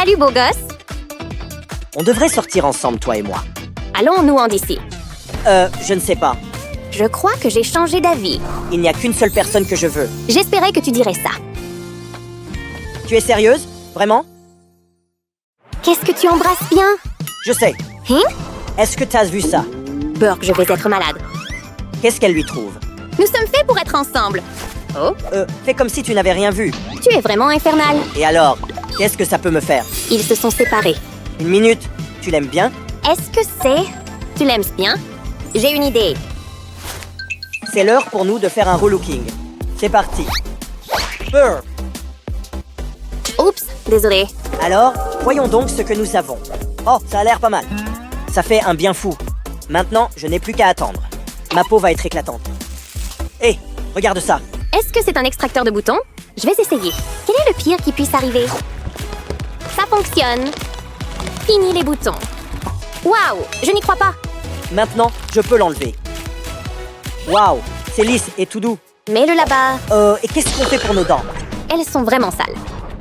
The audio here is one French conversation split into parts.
Salut, beau gosse! On devrait sortir ensemble, toi et moi. Allons-nous-en d'ici. Je ne sais pas. Je crois que j'ai changé d'avis. Il n'y a qu'une seule personne que je veux. J'espérais que tu dirais ça. Tu es sérieuse? Vraiment? Qu'est-ce que tu embrasses bien? Je sais. Hein? Est-ce que t'as vu ça? Burke, je vais être malade. Qu'est-ce qu'elle lui trouve? Nous sommes faits pour être ensemble. Oh, Fais comme si tu n'avais rien vu. tu es vraiment infernal. Et alors? Qu'est-ce que ça peut me faire? Ils se sont séparés. Une minute. Tu l'aimes bien? Est-ce que c'est... Tu l'aimes bien? J'ai une idée. C'est l'heure pour nous de faire un relooking. C'est parti. Burke. Oups, désolé. Alors, voyons donc ce que nous avons. Oh, ça a l'air pas mal. Ça fait un bien fou. Maintenant, je n'ai plus qu'à attendre. Ma peau va être éclatante. Hé, regarde ça. Est-ce que c'est un extracteur de boutons? Je vais essayer. Quel est le pire qui puisse arriver? Ça fonctionne. Fini les boutons. Waouh, je n'y crois pas. Maintenant, je peux l'enlever. Waouh, c'est lisse et tout doux. Mets-le là-bas. Et qu'est-ce qu'on fait pour nos dents? Elles sont vraiment sales.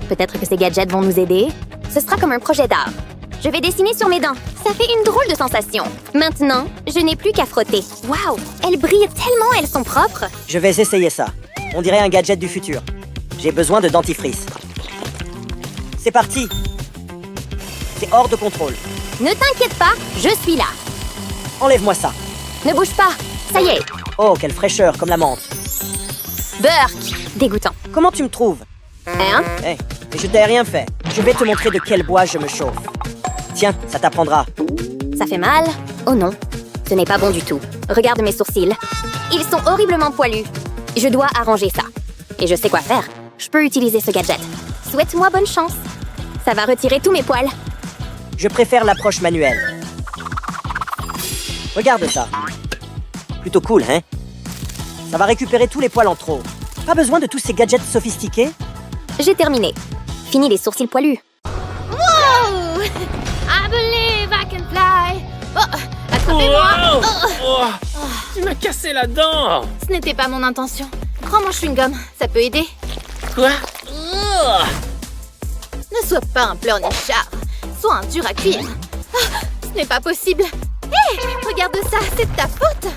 Peut-être que ces gadgets vont nous aider. Ce sera comme un projet d'art. Je vais dessiner sur mes dents. Ça fait une drôle de sensation. Maintenant, je n'ai plus qu'à frotter. Waouh, elles brillent tellement, elles sont propres. Je vais essayer ça. On dirait un gadget du futur. J'ai besoin de dentifrice. C'est parti. C'est hors de contrôle. Ne t'inquiète pas, je suis là. Enlève-moi ça. Ne bouge pas. Ça y est. Oh, quelle fraîcheur, comme la menthe. Burke. Dégoûtant. Comment tu me trouves? Hein? Hé, je t'ai rien fait. Je vais te montrer de quel bois je me chauffe. Tiens, ça t'apprendra. Ça fait mal? Oh non, ce n'est pas bon du tout. Regarde mes sourcils. Ils sont horriblement poilus. Je dois arranger ça. Et je sais quoi faire. Je peux utiliser ce gadget. Souhaite-moi bonne chance. Ça va retirer tous mes poils. Je préfère l'approche manuelle. Regarde ça. Plutôt cool, hein? Ça va récupérer tous les poils en trop. Pas besoin de tous ces gadgets sophistiqués. J'ai terminé. Fini les sourcils poilus. Wow! I believe I can fly. Oh, attrapez-moi! Tu m'as cassé la dent! Ce n'était pas mon intention. Prends mon chewing-gum, ça peut aider. Quoi? Ne sois pas un pleurnichard. Sois un dur à cuire. Ah, ce n'est pas possible. Hé, regarde ça, c'est de ta faute.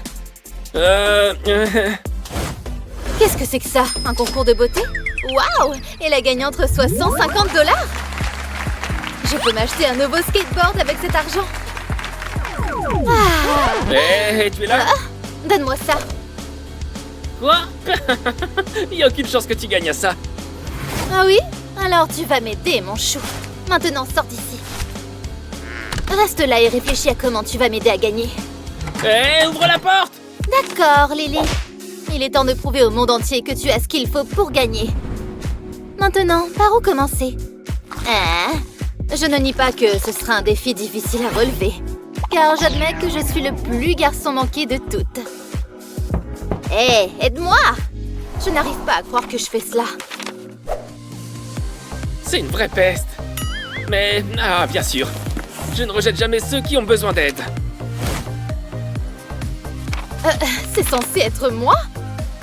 Qu'est-ce que c'est que ça? Un concours de beauté? Waouh! Et la gagnante reçoit 150 $. Je peux m'acheter un nouveau skateboard avec cet argent. Hé, tu es là? Donne-moi ça. Quoi? Il n'y a aucune chance que tu gagnes à ça. Ah oui? Alors tu vas m'aider, mon chou. Maintenant, sors d'ici. Reste là et réfléchis à comment tu vas m'aider à gagner. Hé, ouvre la porte! D'accord, Lily. Il est temps de prouver au monde entier que tu as ce qu'il faut pour gagner. Maintenant, par où commencer? Je ne nie pas que ce sera un défi difficile à relever. Car j'admets que je suis le plus garçon manqué de toutes. Hé, aide-moi! Je n'arrive pas à croire que je fais cela. C'est une vraie peste. Mais, bien sûr, je ne rejette jamais ceux qui ont besoin d'aide. C'est censé être moi?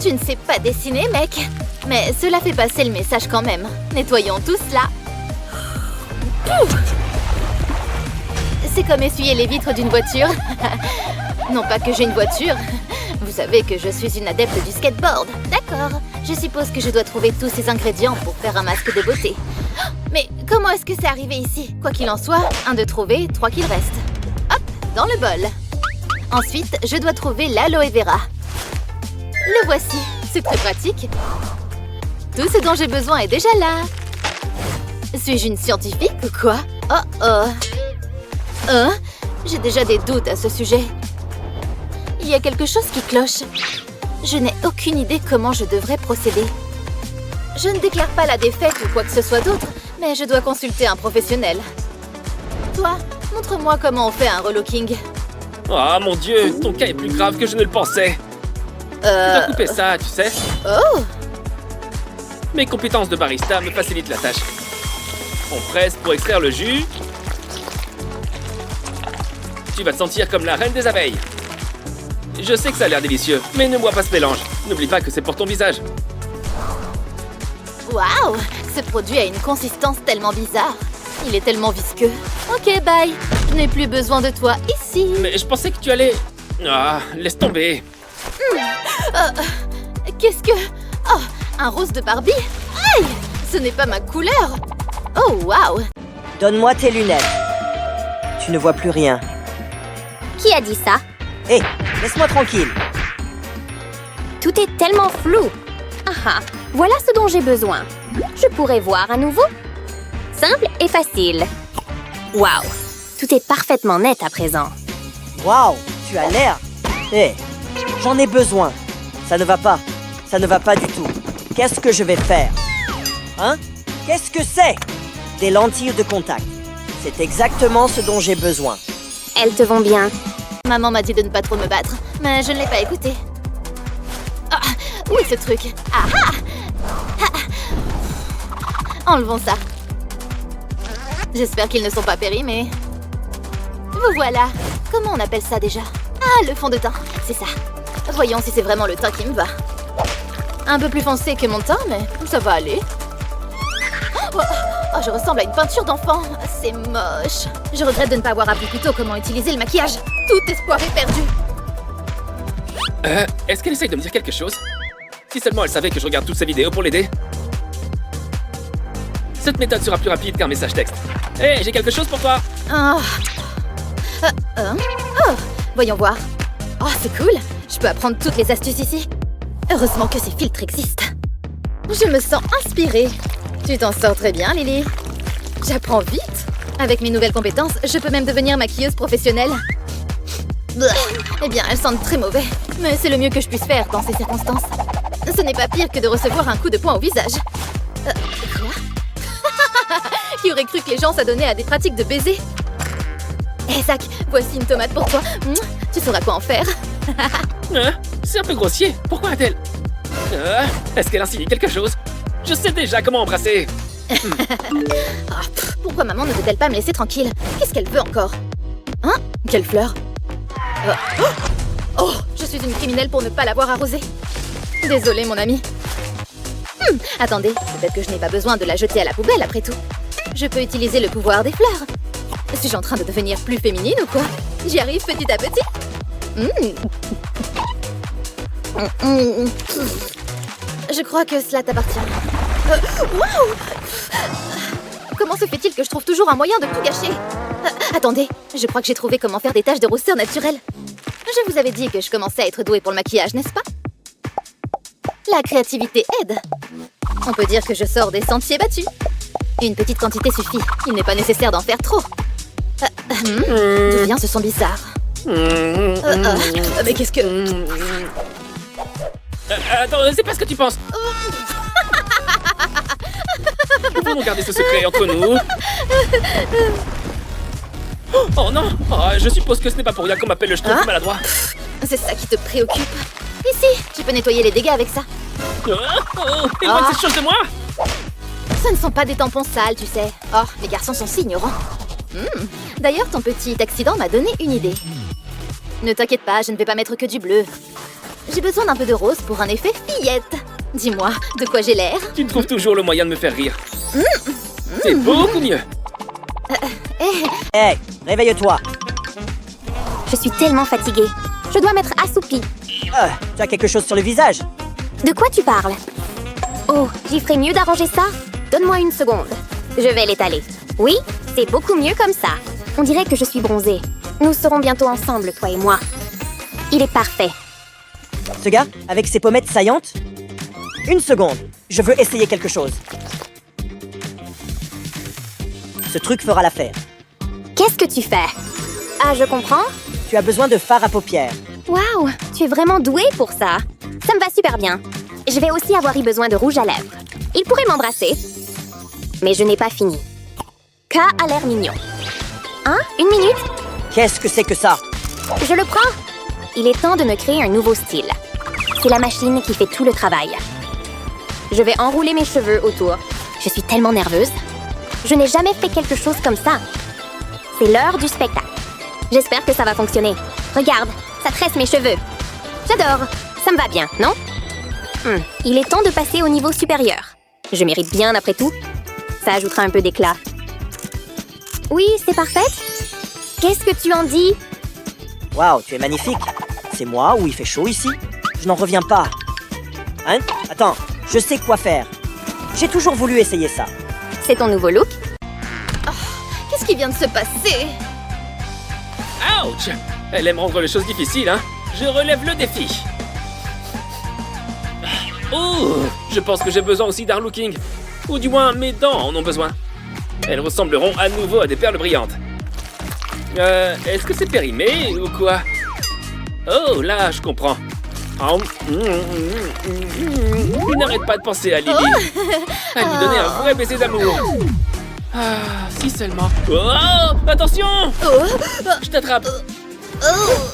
Tu ne sais pas dessiner, mec. Mais cela fait passer le message quand même. Nettoyons tout cela. Pouf! C'est comme essuyer les vitres d'une voiture. Non pas que j'ai une voiture. Vous savez que je suis une adepte du skateboard. D'accord. Je suppose que je dois trouver tous ces ingrédients pour faire un masque de beauté. Mais comment est-ce que c'est arrivé ici? Quoi qu'il en soit, 1 de trouvé, 3 qu'il reste. Hop, dans le bol. Ensuite, je dois trouver l'aloe vera. Le voici. C'est très pratique. Tout ce dont j'ai besoin est déjà là. Suis-je une scientifique ou quoi? J'ai déjà des doutes à ce sujet. Il y a quelque chose qui cloche. Je n'ai aucune idée comment je devrais procéder. Je ne déclare pas la défaite ou quoi que ce soit d'autre, mais je dois consulter un professionnel. Toi, montre-moi comment on fait un relooking. Oh mon Dieu, ton cas est plus grave que je ne le pensais. Tu dois couper ça, tu sais. Oh! Mes compétences de barista me facilitent la tâche. On presse pour extraire le jus. Tu vas te sentir comme la reine des abeilles. Je sais que ça a l'air délicieux, mais ne bois pas ce mélange. N'oublie pas que c'est pour ton visage. Waouh! Ce produit a une consistance tellement bizarre. Il est tellement visqueux. Ok, bye. Je n'ai plus besoin de toi ici. Mais je pensais que tu allais... Ah, laisse tomber. Qu'est-ce que... Oh, un rose de Barbie? Aïe! Ce n'est pas ma couleur. Oh, waouh! Donne-moi tes lunettes. Tu ne vois plus rien. Qui a dit ça? Hé, laisse-moi tranquille. Tout est tellement flou. Ah, voilà ce dont j'ai besoin. Je pourrais voir à nouveau. Simple et facile. Waouh, tout est parfaitement net à présent. Waouh, tu as l'air... Hé, j'en ai besoin. Ça ne va pas. Ça ne va pas du tout. Qu'est-ce que je vais faire? Hein? Qu'est-ce que c'est? Des lentilles de contact. C'est exactement ce dont j'ai besoin. Elles te vont bien. Maman m'a dit de ne pas trop me battre, mais je ne l'ai pas écouté. Ah, où est ce truc? Ah ah! Enlevons ça. J'espère qu'ils ne sont pas périmés. Vous voilà. Comment on appelle ça déjà? Ah, le fond de teint, c'est ça. Voyons si c'est vraiment le teint qui me va. Un peu plus foncé que mon teint, mais ça va aller. Oh, je ressemble à une peinture d'enfant. C'est moche. Je regrette de ne pas avoir appris plus tôt comment utiliser le maquillage. Tout espoir est perdu. Est-ce qu'elle essaye de me dire quelque chose? Si seulement elle savait que je regarde toutes ces vidéos pour l'aider. Cette méthode sera plus rapide qu'un message texte. Hé, j'ai quelque chose pour toi. Oh. Voyons voir. Oh, c'est cool. Je peux apprendre toutes les astuces ici. Heureusement que ces filtres existent. Je me sens inspirée. Tu t'en sors très bien, Lily. J'apprends vite. Avec mes nouvelles compétences, je peux même devenir maquilleuse professionnelle. Eh bien, elles sentent très mauvais. Mais c'est le mieux que je puisse faire dans ces circonstances. Ce n'est pas pire que de recevoir un coup de poing au visage. Quoi? Qui aurait cru que les gens s'adonnaient à des pratiques de baiser? Hé, Zach, voici une tomate pour toi. Tu sauras quoi en faire. C'est un peu grossier. Pourquoi a-t-elle... Est-ce qu'elle insinue quelque chose? Je sais déjà comment embrasser. Pourquoi maman ne veut-elle pas me laisser tranquille? Qu'est-ce qu'elle veut encore? Hein? Quelle fleur? Oh, je suis une criminelle pour ne pas l'avoir arrosée. Désolée, mon ami. Attendez, peut-être que je n'ai pas besoin de la jeter à la poubelle après tout. Je peux utiliser le pouvoir des fleurs. Suis-je en train de devenir plus féminine ou quoi? J'y arrive petit à petit. Je crois que cela t'appartient. Waouh! Comment se fait-il que je trouve toujours un moyen de tout gâcher? Attendez, je crois que j'ai trouvé comment faire des taches de rousseur naturelles. Je vous avais dit que je commençais à être douée pour le maquillage, n'est-ce pas? La créativité aide. On peut dire que je sors des sentiers battus. Une petite quantité suffit. Il n'est pas nécessaire d'en faire trop. D'où vient ce son bizarre? Mais qu'est-ce que... Attends, c'est pas ce que tu penses. Nous pouvons garder ce secret entre nous. Oh non! Je suppose que ce n'est pas pour rien qu'on m'appelle le schtroumpf maladroit. C'est ça qui te préoccupe. Ici, tu peux nettoyer les dégâts avec ça. Éloigne cette chose de moi! Ce ne sont pas des tampons sales, tu sais. Oh, les garçons sont si ignorants. D'ailleurs, ton petit accident m'a donné une idée. Ne t'inquiète pas, je ne vais pas mettre que du bleu. J'ai besoin d'un peu de rose pour un effet fillette. Dis-moi, de quoi j'ai l'air? Tu trouves toujours le moyen de me faire rire. C'est beaucoup mieux. Hé, réveille-toi. Je suis tellement fatiguée. Je dois m'être assoupie. Tu as quelque chose sur le visage? De quoi tu parles? Oh, j'y ferais mieux d'arranger ça? Donne-moi une seconde. Je vais l'étaler. Oui, c'est beaucoup mieux comme ça. On dirait que je suis bronzée. Nous serons bientôt ensemble, toi et moi. Il est parfait. Ce gars, avec ses pommettes saillantes? Une seconde, je veux essayer quelque chose. Ce truc fera l'affaire. Qu'est-ce que tu fais? Ah, je comprends. Tu as besoin de fard à paupières. Waouh, tu es vraiment douée pour ça. Ça me va super bien. Je vais aussi avoir eu besoin de rouge à lèvres. Il pourrait m'embrasser. Mais je n'ai pas fini. K a l'air mignon. Hein? Une minute? Qu'est-ce que c'est que ça? Je le prends. Il est temps de me créer un nouveau style. C'est la machine qui fait tout le travail. Je vais enrouler mes cheveux autour. Je suis tellement nerveuse. Je n'ai jamais fait quelque chose comme ça. C'est l'heure du spectacle. J'espère que ça va fonctionner. Regarde, ça tresse mes cheveux. J'adore. Ça me va bien, non? Il est temps de passer au niveau supérieur. Je mérite bien après tout. Ça ajoutera un peu d'éclat. Oui, c'est parfaite. Qu'est-ce que tu en dis? Waouh, tu es magnifique. C'est moi ou il fait chaud ici? Je n'en reviens pas. Hein? Attends, je sais quoi faire. J'ai toujours voulu essayer ça. C'est ton nouveau look? Qu'est-ce qui vient de se passer? Ouch! Elle aime rendre les choses difficiles, hein? Je relève le défi. Oh! Je pense que j'ai besoin aussi d'un looking. Ou du moins, mes dents en ont besoin. Elles ressembleront à nouveau à des perles brillantes. Est-ce que c'est périmé ou quoi? Oh, là, je comprends. Il n'arrête pas de penser à Lily. À lui donner un vrai baiser d'amour. Ah, si seulement. Oh, attention! Je t'attrape.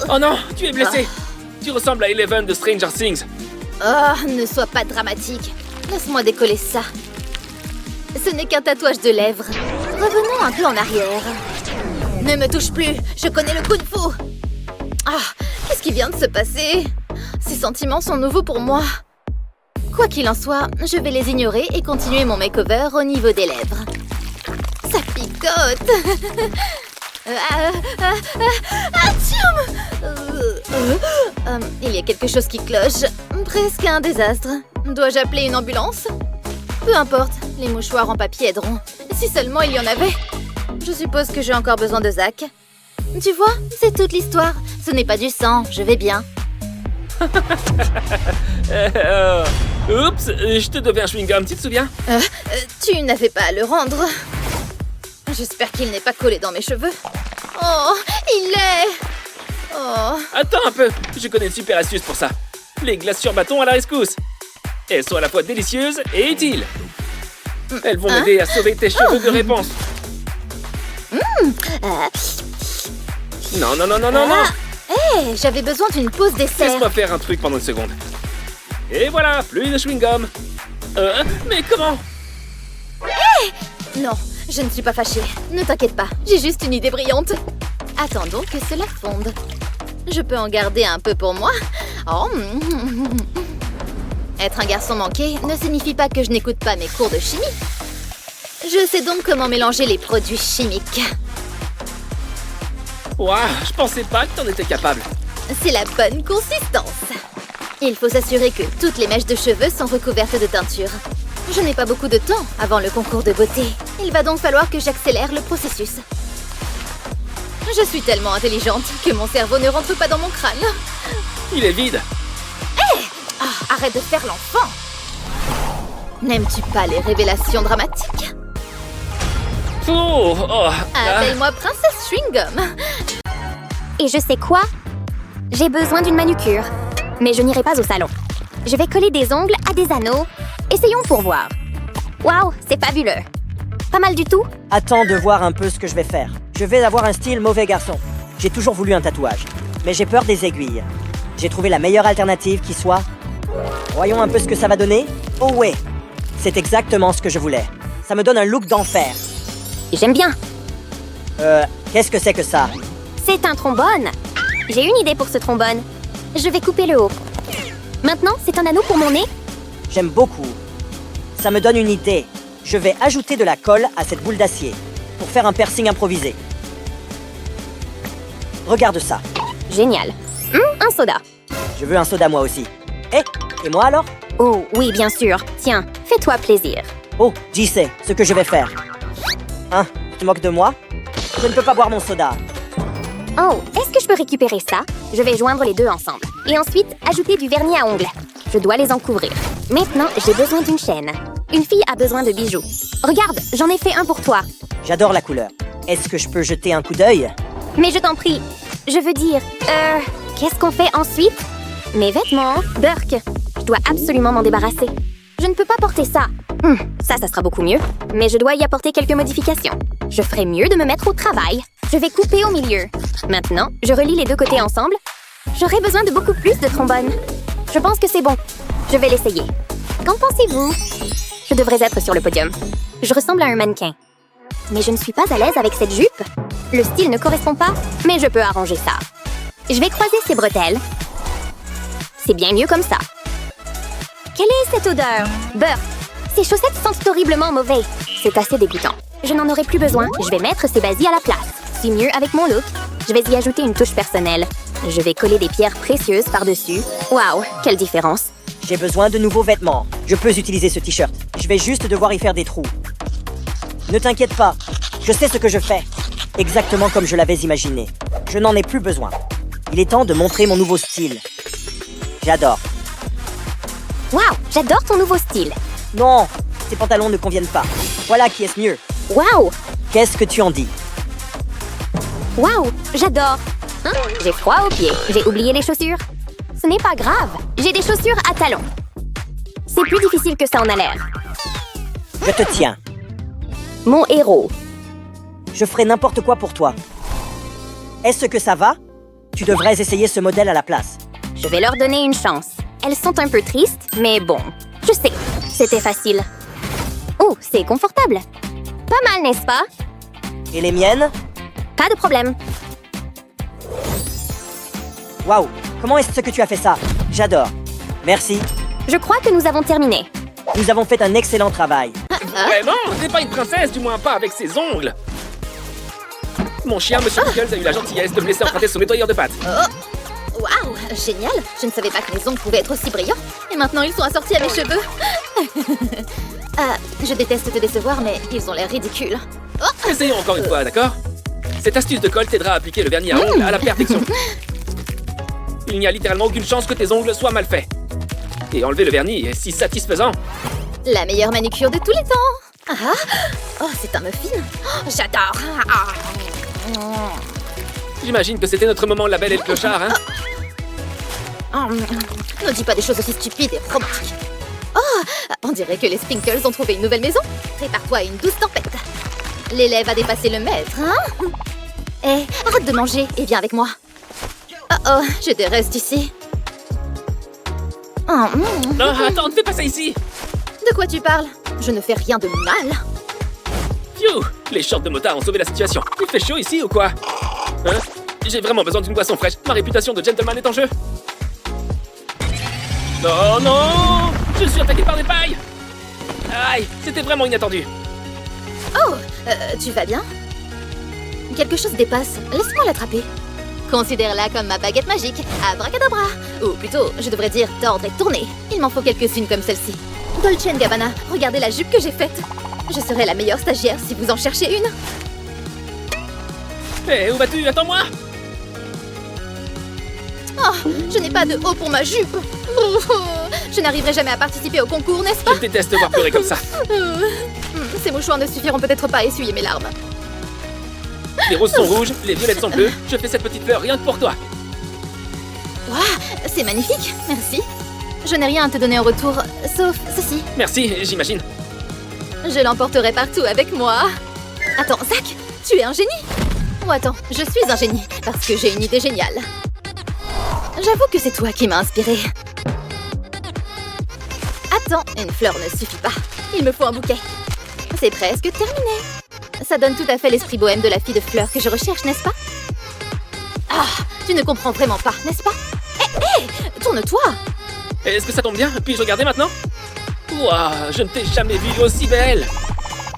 Oh non, tu es blessé. Tu ressembles à Eleven de Stranger Things. Oh, ne sois pas dramatique. Laisse-moi décoller ça. Ce n'est qu'un tatouage de lèvres. Revenons un peu en arrière. Ne me touche plus, je connais le kung-fu. Ah, qu'est-ce qui vient de se passer? Ces sentiments sont nouveaux pour moi. Quoi qu'il en soit, je vais les ignorer et continuer mon makeover au niveau des lèvres. Ça picote. Il y a quelque chose qui cloche. Presque un désastre. Dois-je appeler une ambulance? Peu importe, les mouchoirs en papier aideront. Si seulement il y en avait. Je suppose que j'ai encore besoin de Zach. Tu vois, c'est toute l'histoire. Ce n'est pas du sang, je vais bien. Oups, je te devais un chewing-gum, tu te souviens? Tu n'avais pas à le rendre. J'espère qu'il n'est pas collé dans mes cheveux. Oh, il l'est! Oh. Attends un peu, je connais une super astuce pour ça. Les glaces sur bâton à la rescousse. Elles sont à la fois délicieuses et utiles. Elles vont m'aider à sauver tes cheveux de réponse. Non, non, non, non, non, non! Hé, j'avais besoin d'une pause dessert. Laisse-moi faire un truc pendant une seconde. Et voilà, plus de chewing-gum. Mais comment? Non, je ne suis pas fâchée. Ne t'inquiète pas, j'ai juste une idée brillante. Attendons que cela fonde. Je peux en garder un peu pour moi. Oh. Être un garçon manqué ne signifie pas que je n'écoute pas mes cours de chimie. Je sais donc comment mélanger les produits chimiques. Ouah, je pensais pas que t'en étais capable. C'est la bonne consistance. Il faut s'assurer que toutes les mèches de cheveux sont recouvertes de teinture. Je n'ai pas beaucoup de temps avant le concours de beauté. Il va donc falloir que j'accélère le processus. Je suis tellement intelligente que mon cerveau ne rentre pas dans mon crâne. Il est vide. Arrête de faire l'enfant. N'aimes-tu pas les révélations dramatiques? Appelle-moi Princesse Chewing-Gum. Et je sais quoi? J'ai besoin d'une manucure. Mais je n'irai pas au salon. Je vais coller des ongles à des anneaux. Essayons pour voir. Waouh, c'est fabuleux. Pas mal du tout? Attends de voir un peu ce que je vais faire. Je vais avoir un style mauvais garçon. J'ai toujours voulu un tatouage. Mais j'ai peur des aiguilles. J'ai trouvé la meilleure alternative qui soit... Voyons un peu ce que ça va donner. Oh ouais, c'est exactement ce que je voulais. Ça me donne un look d'enfer. J'aime bien. Qu'est-ce que c'est que ça? C'est un trombone. J'ai une idée pour ce trombone. Je vais couper le haut. Maintenant, c'est un anneau pour mon nez. J'aime beaucoup. Ça me donne une idée. Je vais ajouter de la colle à cette boule d'acier pour faire un piercing improvisé. Regarde ça. Génial. Un soda. Je veux un soda moi aussi. Et moi alors? Oh, oui, bien sûr. Tiens, fais-toi plaisir. Oh, j'y sais ce que je vais faire. Hein? Tu te moques de moi? Je ne peux pas boire mon soda. Oh, est-ce que je peux récupérer ça? Je vais joindre les deux ensemble. Et ensuite, ajouter du vernis à ongles. Je dois les en couvrir. Maintenant, j'ai besoin d'une chaîne. Une fille a besoin de bijoux. Regarde, j'en ai fait un pour toi. J'adore la couleur. Est-ce que je peux jeter un coup d'œil? Mais je t'en prie. Je veux dire, qu'est-ce qu'on fait ensuite? Mes vêtements, Burke. Je dois absolument m'en débarrasser. Je ne peux pas porter ça. Ça sera beaucoup mieux. Mais je dois y apporter quelques modifications. Je ferais mieux de me mettre au travail. Je vais couper au milieu. Maintenant, je relie les deux côtés ensemble. J'aurai besoin de beaucoup plus de trombone. Je pense que c'est bon. Je vais l'essayer. Qu'en pensez-vous? Je devrais être sur le podium. Je ressemble à un mannequin. Mais je ne suis pas à l'aise avec cette jupe. Le style ne correspond pas, mais je peux arranger ça. Je vais croiser ces bretelles. C'est bien mieux comme ça. Quelle est cette odeur? Beurre. Ces chaussettes sentent horriblement mauvais. C'est assez dégoûtant. Je n'en aurai plus besoin. Je vais mettre ces basies à la place. C'est mieux avec mon look. Je vais y ajouter une touche personnelle. Je vais coller des pierres précieuses par-dessus. Waouh, quelle différence. J'ai besoin de nouveaux vêtements. Je peux utiliser ce t-shirt. Je vais juste devoir y faire des trous. Ne t'inquiète pas. Je sais ce que je fais. Exactement comme je l'avais imaginé. Je n'en ai plus besoin. Il est temps de montrer mon nouveau style. J'adore. Waouh, j'adore ton nouveau style. Non, ces pantalons ne conviennent pas. Voilà qui est mieux. Waouh, Qu'est-ce que tu en dis? waouh, j'adore. Hein? J'ai froid aux pieds. J'ai oublié les chaussures. Ce n'est pas grave. J'ai des chaussures à talons. C'est plus difficile que ça en a l'air. Je te tiens. Mon héros. Je ferai n'importe quoi pour toi. Est-ce que ça va? Tu devrais essayer ce modèle à la place. Je vais leur donner une chance. Elles sont un peu tristes, mais bon, je sais. C'était facile. Oh, c'est confortable. Pas mal, n'est-ce pas? Et les miennes? Pas de problème. Waouh, comment est-ce que tu as fait ça? J'adore. Merci. Je crois que nous avons terminé. Nous avons fait un excellent travail. Vraiment? T'es pas une princesse, du moins pas avec ses ongles. Mon chien, Monsieur Pickles, a eu la gentillesse de me laisser emprunter son nettoyeur de pattes. Waouh, génial. Je ne savais pas que mes ongles pouvaient être aussi brillants. Et maintenant, ils sont assortis à mes cheveux. Je déteste te décevoir, mais ils ont l'air ridicules. Essayons encore une fois, d'accord? Cette astuce de colle t'aidera à appliquer le vernis à ongles à la perfection. Il n'y a littéralement aucune chance que tes ongles soient mal faits. Et enlever le vernis est si satisfaisant. La meilleure manicure de tous les temps. Oh, c'est un muffin. Oh, j'adore. J'imagine que c'était notre moment La Belle et le Clochard, hein? Ne dis pas des choses aussi stupides et romantiques. Oh, on dirait que les Sprinkles ont trouvé une nouvelle maison. Prépare-toi à une douce tempête. L'élève a dépassé le maître, hein? Eh, arrête de manger et viens avec moi. Oh, j'ai des restes ici. Non, attends, ne fais pas ça ici! De quoi tu parles? Je ne fais rien de mal. Phew! Les shorts de motard ont sauvé la situation. Il fait chaud ici ou quoi? Hein? J'ai vraiment besoin d'une boisson fraîche. Ma réputation de gentleman est en jeu. Non, non! Je suis attaqué par des pailles! Aïe, c'était vraiment inattendu. Oh, tu vas bien? Quelque chose dépasse. Laisse-moi l'attraper. Considère-la comme ma baguette magique. Abracadabra. Ou plutôt, je devrais dire tordre et tourner. Il m'en faut quelques-unes comme celle-ci. Dolce & Gabbana, regardez la jupe que j'ai faite. Je serai la meilleure stagiaire si vous en cherchez une. Hé, où vas-tu? Attends-moi! Oh, je n'ai pas de haut pour ma jupe. Je n'arriverai jamais à participer au concours, n'est-ce pas? Je déteste te voir pleurer comme ça. Ces mouchoirs ne suffiront peut-être pas à essuyer mes larmes. Les roses sont rouges, les violettes sont bleues. Je fais cette petite fleur rien que pour toi. Waouh, c'est magnifique, merci. Je n'ai rien à te donner en retour, sauf ceci. Merci, j'imagine. Je l'emporterai partout avec moi. Attends, Zach, tu es un génie? Ou attends, je suis un génie, parce que j'ai une idée géniale. J'avoue que c'est toi qui m'as inspiré. Attends, une fleur ne suffit pas. Il me faut un bouquet. C'est presque terminé. Ça donne tout à fait l'esprit bohème de la fille de fleurs que je recherche, n'est-ce pas? Ah, tu ne comprends vraiment pas, n'est-ce pas? Hé, tourne-toi! Est-ce que ça tombe bien? Puis-je regarder maintenant? Ouah, je ne t'ai jamais vue aussi belle!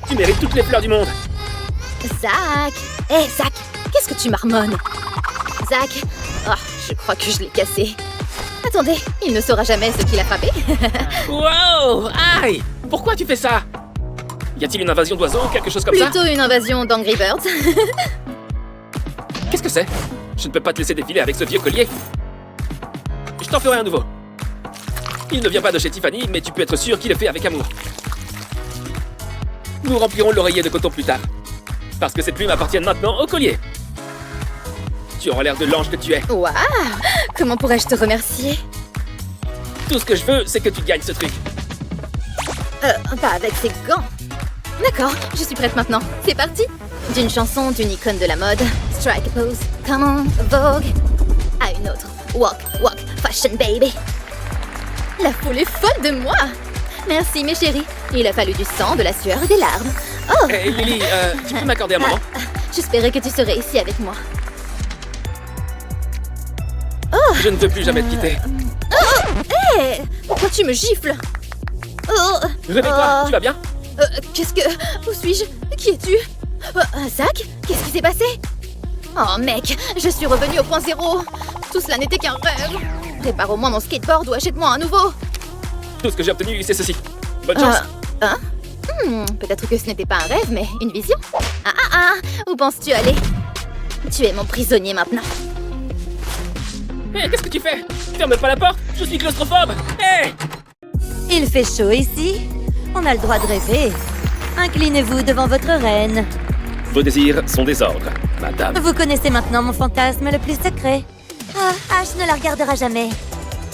Tu mérites toutes les fleurs du monde! Zach! Hé, Zach! Qu'est-ce que tu marmonnes? Zach! Oh, je crois que je l'ai cassé. Attendez, il ne saura jamais ce qu'il a frappé. Wow! Aïe! Pourquoi tu fais ça? Y a-t-il une invasion d'oiseaux ou quelque chose comme ça? Plutôt une invasion d'Angry Birds. Qu'est-ce que c'est? Je ne peux pas te laisser défiler avec ce vieux collier. Je t'en ferai un nouveau. Il ne vient pas de chez Tiffany, mais tu peux être sûr qu'il est fait avec amour. Nous remplirons l'oreiller de coton plus tard. Parce que ces plumes appartiennent maintenant au collier. Tu auras l'air de l'ange que tu es. Waouh! Comment pourrais-je te remercier? Tout ce que je veux, c'est que tu gagnes ce truc. Pas avec ces gants. D'accord, je suis prête maintenant. C'est parti! D'une chanson d'une icône de la mode, strike a pose, come on, Vogue, à une autre, walk, walk, fashion baby. La foule est folle de moi! Merci mes chéris, il a fallu du sang, de la sueur et des larmes. Oh! Hey Lily, tu peux m'accorder un moment? J'espérais que tu serais ici avec moi. Je ne veux plus jamais te quitter. Hé! Pourquoi tu me gifles? Oh! Réveille-toi, tu vas bien? Qu'est-ce que... Où suis-je? Qui es-tu? Zach? Qu'est-ce qui s'est passé? Oh mec, je suis revenue au point zéro. Tout cela n'était qu'un rêve. Répare au moins mon skateboard ou achète-moi un nouveau. Tout ce que j'ai obtenu, c'est ceci. Bonne chance. Hein? Peut-être que ce n'était pas un rêve, mais une vision. Où penses-tu aller? Tu es mon prisonnier maintenant. Hé, qu'est-ce que tu fais? Ferme pas la porte, je suis claustrophobe. Hé! Il fait chaud ici. On a le droit de rêver. Inclinez-vous devant votre reine. Vos désirs sont des ordres, madame. Vous connaissez maintenant mon fantasme le plus secret. Ash ne la regardera jamais.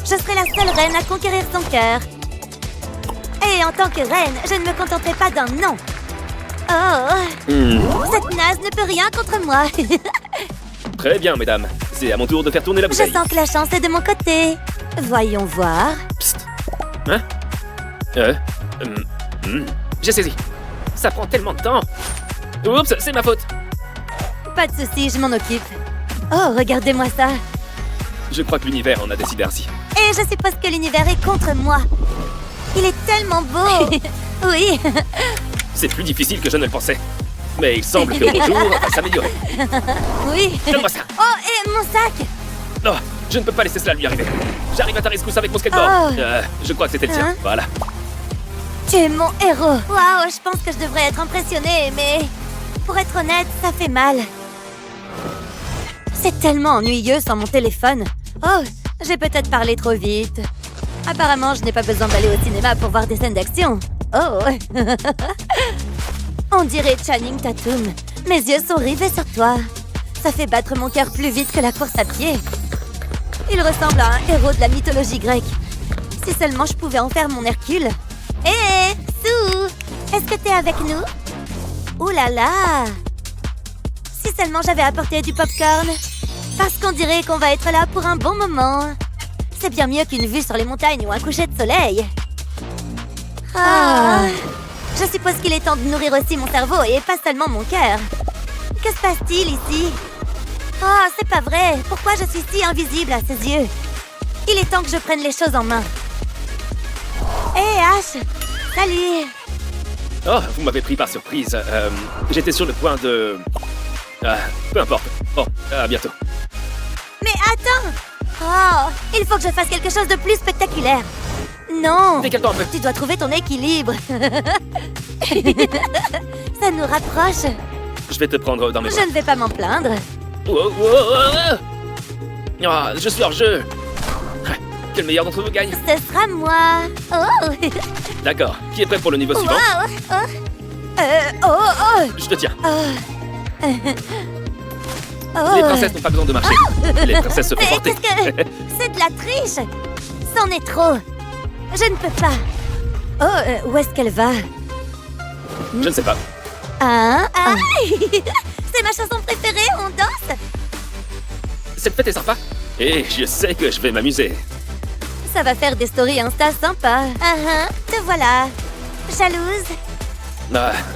Je serai la seule reine à conquérir son cœur. Et en tant que reine, je ne me contenterai pas d'un non. Cette naze ne peut rien contre moi. Très bien, mesdames. C'est à mon tour de faire tourner la Je bouteille. sens que la chance est de mon côté. Voyons voir. Psst. Hein? J'ai saisi. Ça prend tellement de temps. Oups, c'est ma faute. Pas de soucis, je m'en occupe. Oh, regardez-moi ça. Je crois que l'univers en a décidé ainsi. Et je suppose que l'univers est contre moi. Il est tellement beau. Oui. C'est plus difficile que je ne le pensais. Mais il semble que mon jour va s'améliorer. Oui. Donne-moi ça. Oh, et mon sac. Non, je ne peux pas laisser cela lui arriver. J'arrive à ta rescousse avec mon skateboard. Oh. Je crois que c'était le tien. Hein? Voilà. Tu es mon héros. Waouh, je pense que je devrais être impressionnée, mais... Pour être honnête, ça fait mal. C'est tellement ennuyeux sans mon téléphone. Oh, j'ai peut-être parlé trop vite. Apparemment, je n'ai pas besoin d'aller au cinéma pour voir des scènes d'action. Oh. On dirait Channing Tatum. Mes yeux sont rivés sur toi. Ça fait battre mon cœur plus vite que la course à pied. Il ressemble à un héros de la mythologie grecque. Si seulement je pouvais en faire mon Hercule. Hé, Sue, est-ce que t'es avec nous? Ouh là là! Si seulement j'avais apporté du popcorn. Parce qu'on dirait qu'on va être là pour un bon moment. C'est bien mieux qu'une vue sur les montagnes ou un coucher de soleil. Je suppose qu'il est temps de nourrir aussi mon cerveau et pas seulement mon cœur. Que se passe-t-il ici? Oh, c'est pas vrai. Pourquoi je suis si invisible à ses yeux? Il est temps que je prenne les choses en main. Hé, Ash! Salut! Oh, vous m'avez pris par surprise. J'étais sur le point de... peu importe. Bon, à bientôt. Mais attends! Oh, il faut que je fasse quelque chose de plus spectaculaire. Non! Décale-toi un peu. Tu dois trouver ton équilibre. Ça nous rapproche. Je vais te prendre dans mes bras. Je ne vais pas m'en plaindre. Ah, je suis hors jeu. Quel meilleur d'entre vous gagne? Ce sera moi. Oh! D'accord. Qui est prêt pour le niveau suivant? Je te tiens. Les princesses n'ont pas besoin de marcher. Les princesses se font Mais porter. qu'est-ce que... C'est de la triche! C'en est trop! Je ne peux pas! Oh, où est-ce qu'elle va? Je ne sais pas. C'est ma chanson préférée, on danse! Cette fête est sympa. Et je sais que je vais m'amuser. Ça va faire des stories Insta sympas. Te voilà. Jalouse?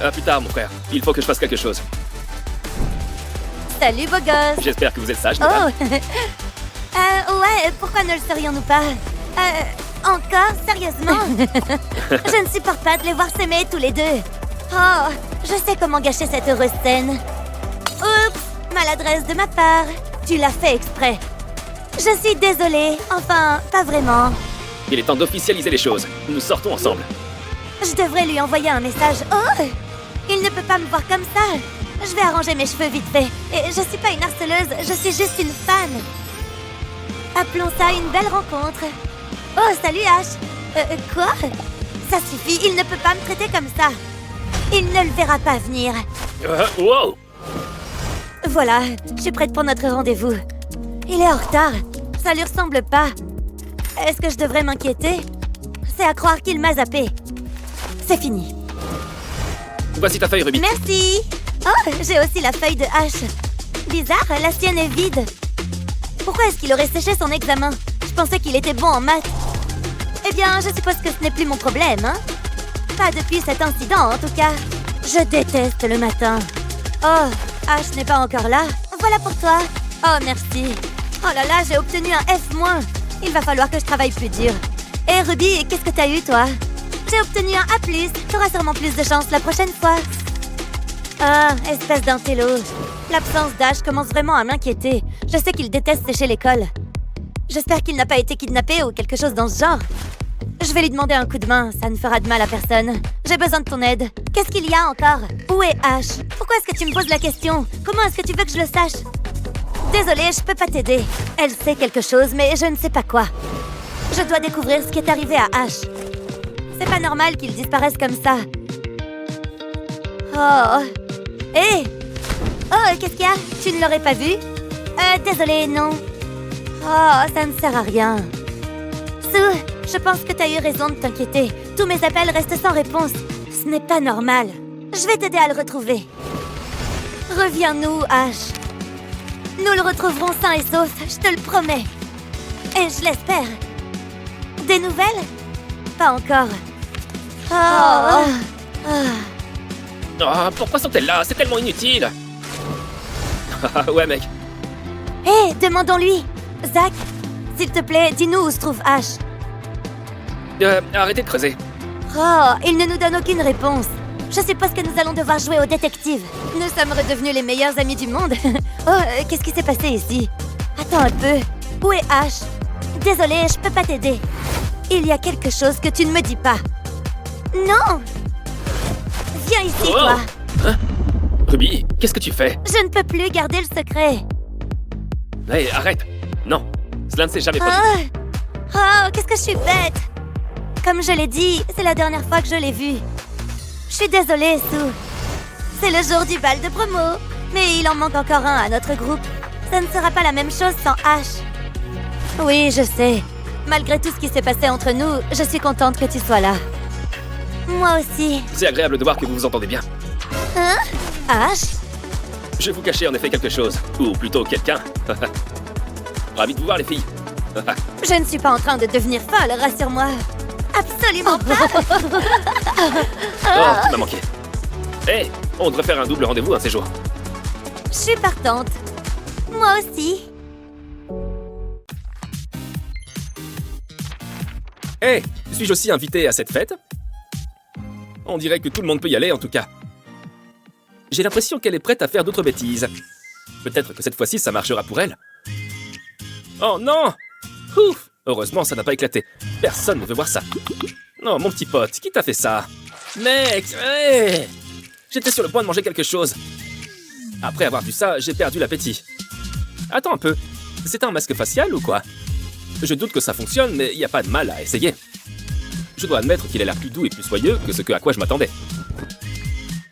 À plus tard, mon frère. Il faut que je fasse quelque chose. Salut, beau gosse! J'espère que vous êtes sage, Oh! mesdames. Ouais, pourquoi ne le serions-nous pas? Encore? Sérieusement? Je ne supporte pas de les voir s'aimer tous les deux. Oh, je sais comment gâcher cette heureuse scène. Oups, maladresse de ma part. Tu l'as fait exprès. Je suis désolée. Enfin, pas vraiment. Il est temps d'officialiser les choses. Nous sortons ensemble. Je devrais lui envoyer un message. Oh! Il ne peut pas me voir comme ça. Je vais arranger mes cheveux vite fait. Et je suis pas une harceleuse, je suis juste une fan. Appelons ça une belle rencontre. Oh, salut Ash. Quoi? Ça suffit, il ne peut pas me traiter comme ça. Il ne le verra pas venir. Wow! Voilà, je suis prête pour notre rendez-vous. Il est en retard. Ça lui ressemble pas. Est-ce que je devrais m'inquiéter? C'est à croire qu'il m'a zappé. C'est fini. Voici ta feuille, Ruby. Merci. Oh, j'ai aussi la feuille de H. Bizarre, la sienne est vide. Pourquoi est-ce qu'il aurait séché son examen? Je pensais qu'il était bon en maths. Eh bien, je suppose que ce n'est plus mon problème, hein? Pas depuis cet incident, en tout cas. Je déteste le matin. Oh, H n'est pas encore là. Voilà pour toi. Oh, merci. Oh là là, j'ai obtenu un F-. Il va falloir que je travaille plus dur. Hé, Ruby, qu'est-ce que t'as eu, toi? J'ai obtenu un A+, t'auras sûrement plus de chance la prochaine fois. Ah, espèce d'intello. L'absence d'Ash commence vraiment à m'inquiéter. Je sais qu'il déteste sécher l'école. J'espère qu'il n'a pas été kidnappé ou quelque chose dans ce genre. Je vais lui demander un coup de main, ça ne fera de mal à personne. J'ai besoin de ton aide. Qu'est-ce qu'il y a encore? Où est Ash? Pourquoi est-ce que tu me poses la question? Comment est-ce que tu veux que je le sache? Désolée, je peux pas t'aider. Elle sait quelque chose, mais je ne sais pas quoi. Je dois découvrir ce qui est arrivé à Ash. C'est pas normal qu'il disparaisse comme ça. Oh... Hé! Oh, qu'est-ce qu'il y a? Tu ne l'aurais pas vu? Désolée, non. Oh, ça ne sert à rien. Sue, je pense que t'as eu raison de t'inquiéter. Tous mes appels restent sans réponse. Ce n'est pas normal. Je vais t'aider à le retrouver. Reviens-nous, Ash. Nous le retrouverons sain et sauf, je te le promets. Et je l'espère. Des nouvelles? Pas encore. Oh, pourquoi sont-elles là? C'est tellement inutile. Ouais, mec. Hé, demandons-lui. Zach, s'il te plaît, dis-nous où se trouve Ash. Arrêtez de creuser. Oh, il ne nous donne aucune réponse. Je suppose que nous allons devoir jouer au détective. Nous sommes redevenus les meilleurs amis du monde. Oh, qu'est-ce qui s'est passé ici? Attends un peu. Où est Ash? Désolée, je peux pas t'aider. Il y a quelque chose que tu ne me dis pas. Non! Viens ici, toi. Hein? Ruby, qu'est-ce que tu fais? Je ne peux plus garder le secret. Hé, arrête. Non, cela ne s'est jamais produit. Oh, qu'est-ce que je suis bête. Comme je l'ai dit, c'est la dernière fois que je l'ai vu. Je suis désolée, Sue. C'est le jour du bal de promo, mais il en manque encore un à notre groupe. Ça ne sera pas la même chose sans Ash. Oui, je sais. Malgré tout ce qui s'est passé entre nous, je suis contente que tu sois là. Moi aussi. C'est agréable de voir que vous vous entendez bien. Hein? Ash? Je vous cachais en effet quelque chose. Ou plutôt quelqu'un. Ravi de vous voir, les filles. Je ne suis pas en train de devenir folle, rassure-moi. Absolument pas. Oh, tu m'as manqué. Hé, on devrait faire un double rendez-vous un de ces jours. Je suis partante. Moi aussi. Hé, suis-je aussi invité à cette fête? On dirait que tout le monde peut y aller, en tout cas. J'ai l'impression qu'elle est prête à faire d'autres bêtises. Peut-être que cette fois-ci, ça marchera pour elle. Oh non! Ouf! Heureusement, ça n'a pas éclaté. Personne ne veut voir ça. Non, mon petit pote, qui t'a fait ça? Mec! Hey! J'étais sur le point de manger quelque chose. Après avoir vu ça, j'ai perdu l'appétit. Attends un peu. C'est un masque facial ou quoi? Je doute que ça fonctionne, mais il n'y a pas de mal à essayer. Je dois admettre qu'il a l'air plus doux et plus soyeux que à quoi je m'attendais.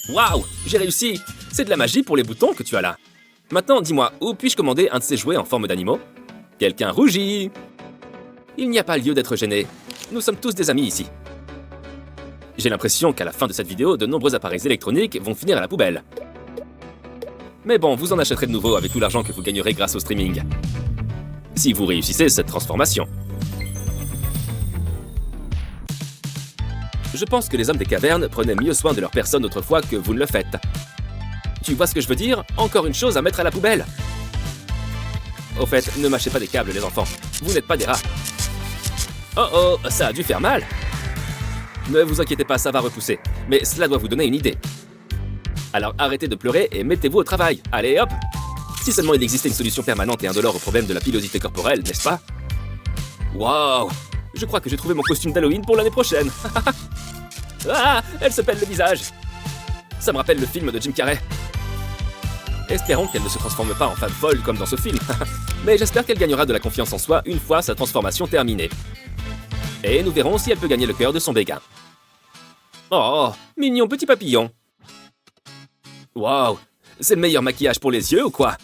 Waouh! J'ai réussi! C'est de la magie pour les boutons que tu as là. Maintenant, dis-moi, où puis-je commander un de ces jouets en forme d'animaux? Quelqu'un rougit! Il n'y a pas lieu d'être gêné. Nous sommes tous des amis ici. J'ai l'impression qu'à la fin de cette vidéo, de nombreux appareils électroniques vont finir à la poubelle. Mais bon, vous en achèterez de nouveaux avec tout l'argent que vous gagnerez grâce au streaming. Si vous réussissez cette transformation. Je pense que les hommes des cavernes prenaient mieux soin de leur personne autrefois que vous ne le faites. Tu vois ce que je veux dire? Encore une chose à mettre à la poubelle. Au fait, ne mâchez pas des câbles, les enfants. Vous n'êtes pas des rats. Oh oh, ça a dû faire mal. Ne vous inquiétez pas, ça va repousser. Mais cela doit vous donner une idée. Alors arrêtez de pleurer et mettez-vous au travail. Allez, hop! Si seulement il existait une solution permanente et indolore au problème de la pilosité corporelle, n'est-ce pas? Waouh! Je crois que j'ai trouvé mon costume d'Halloween pour l'année prochaine. Ah! Elle se pèle le visage. Ça me rappelle le film de Jim Carrey. Espérons qu'elle ne se transforme pas en femme folle comme dans ce film. Mais j'espère qu'elle gagnera de la confiance en soi une fois sa transformation terminée. Et nous verrons si elle peut gagner le cœur de son béguin. Oh, mignon petit papillon. Waouh, c'est le meilleur maquillage pour les yeux ou quoi?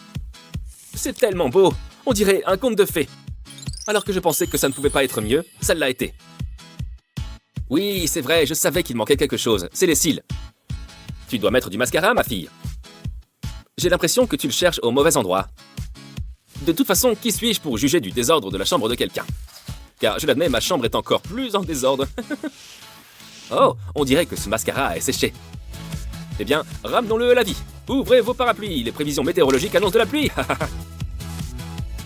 C'est tellement beau, on dirait un conte de fées. Alors que je pensais que ça ne pouvait pas être mieux, ça l'a été. Oui, c'est vrai, je savais qu'il manquait quelque chose, c'est les cils. Tu dois mettre du mascara, ma fille. J'ai l'impression que tu le cherches au mauvais endroit. De toute façon, qui suis-je pour juger du désordre de la chambre de quelqu'un? Car je l'admets, ma chambre est encore plus en désordre. Oh, on dirait que ce mascara est séché. Eh bien, ramenons-le à la vie. Ouvrez vos parapluies, les prévisions météorologiques annoncent de la pluie.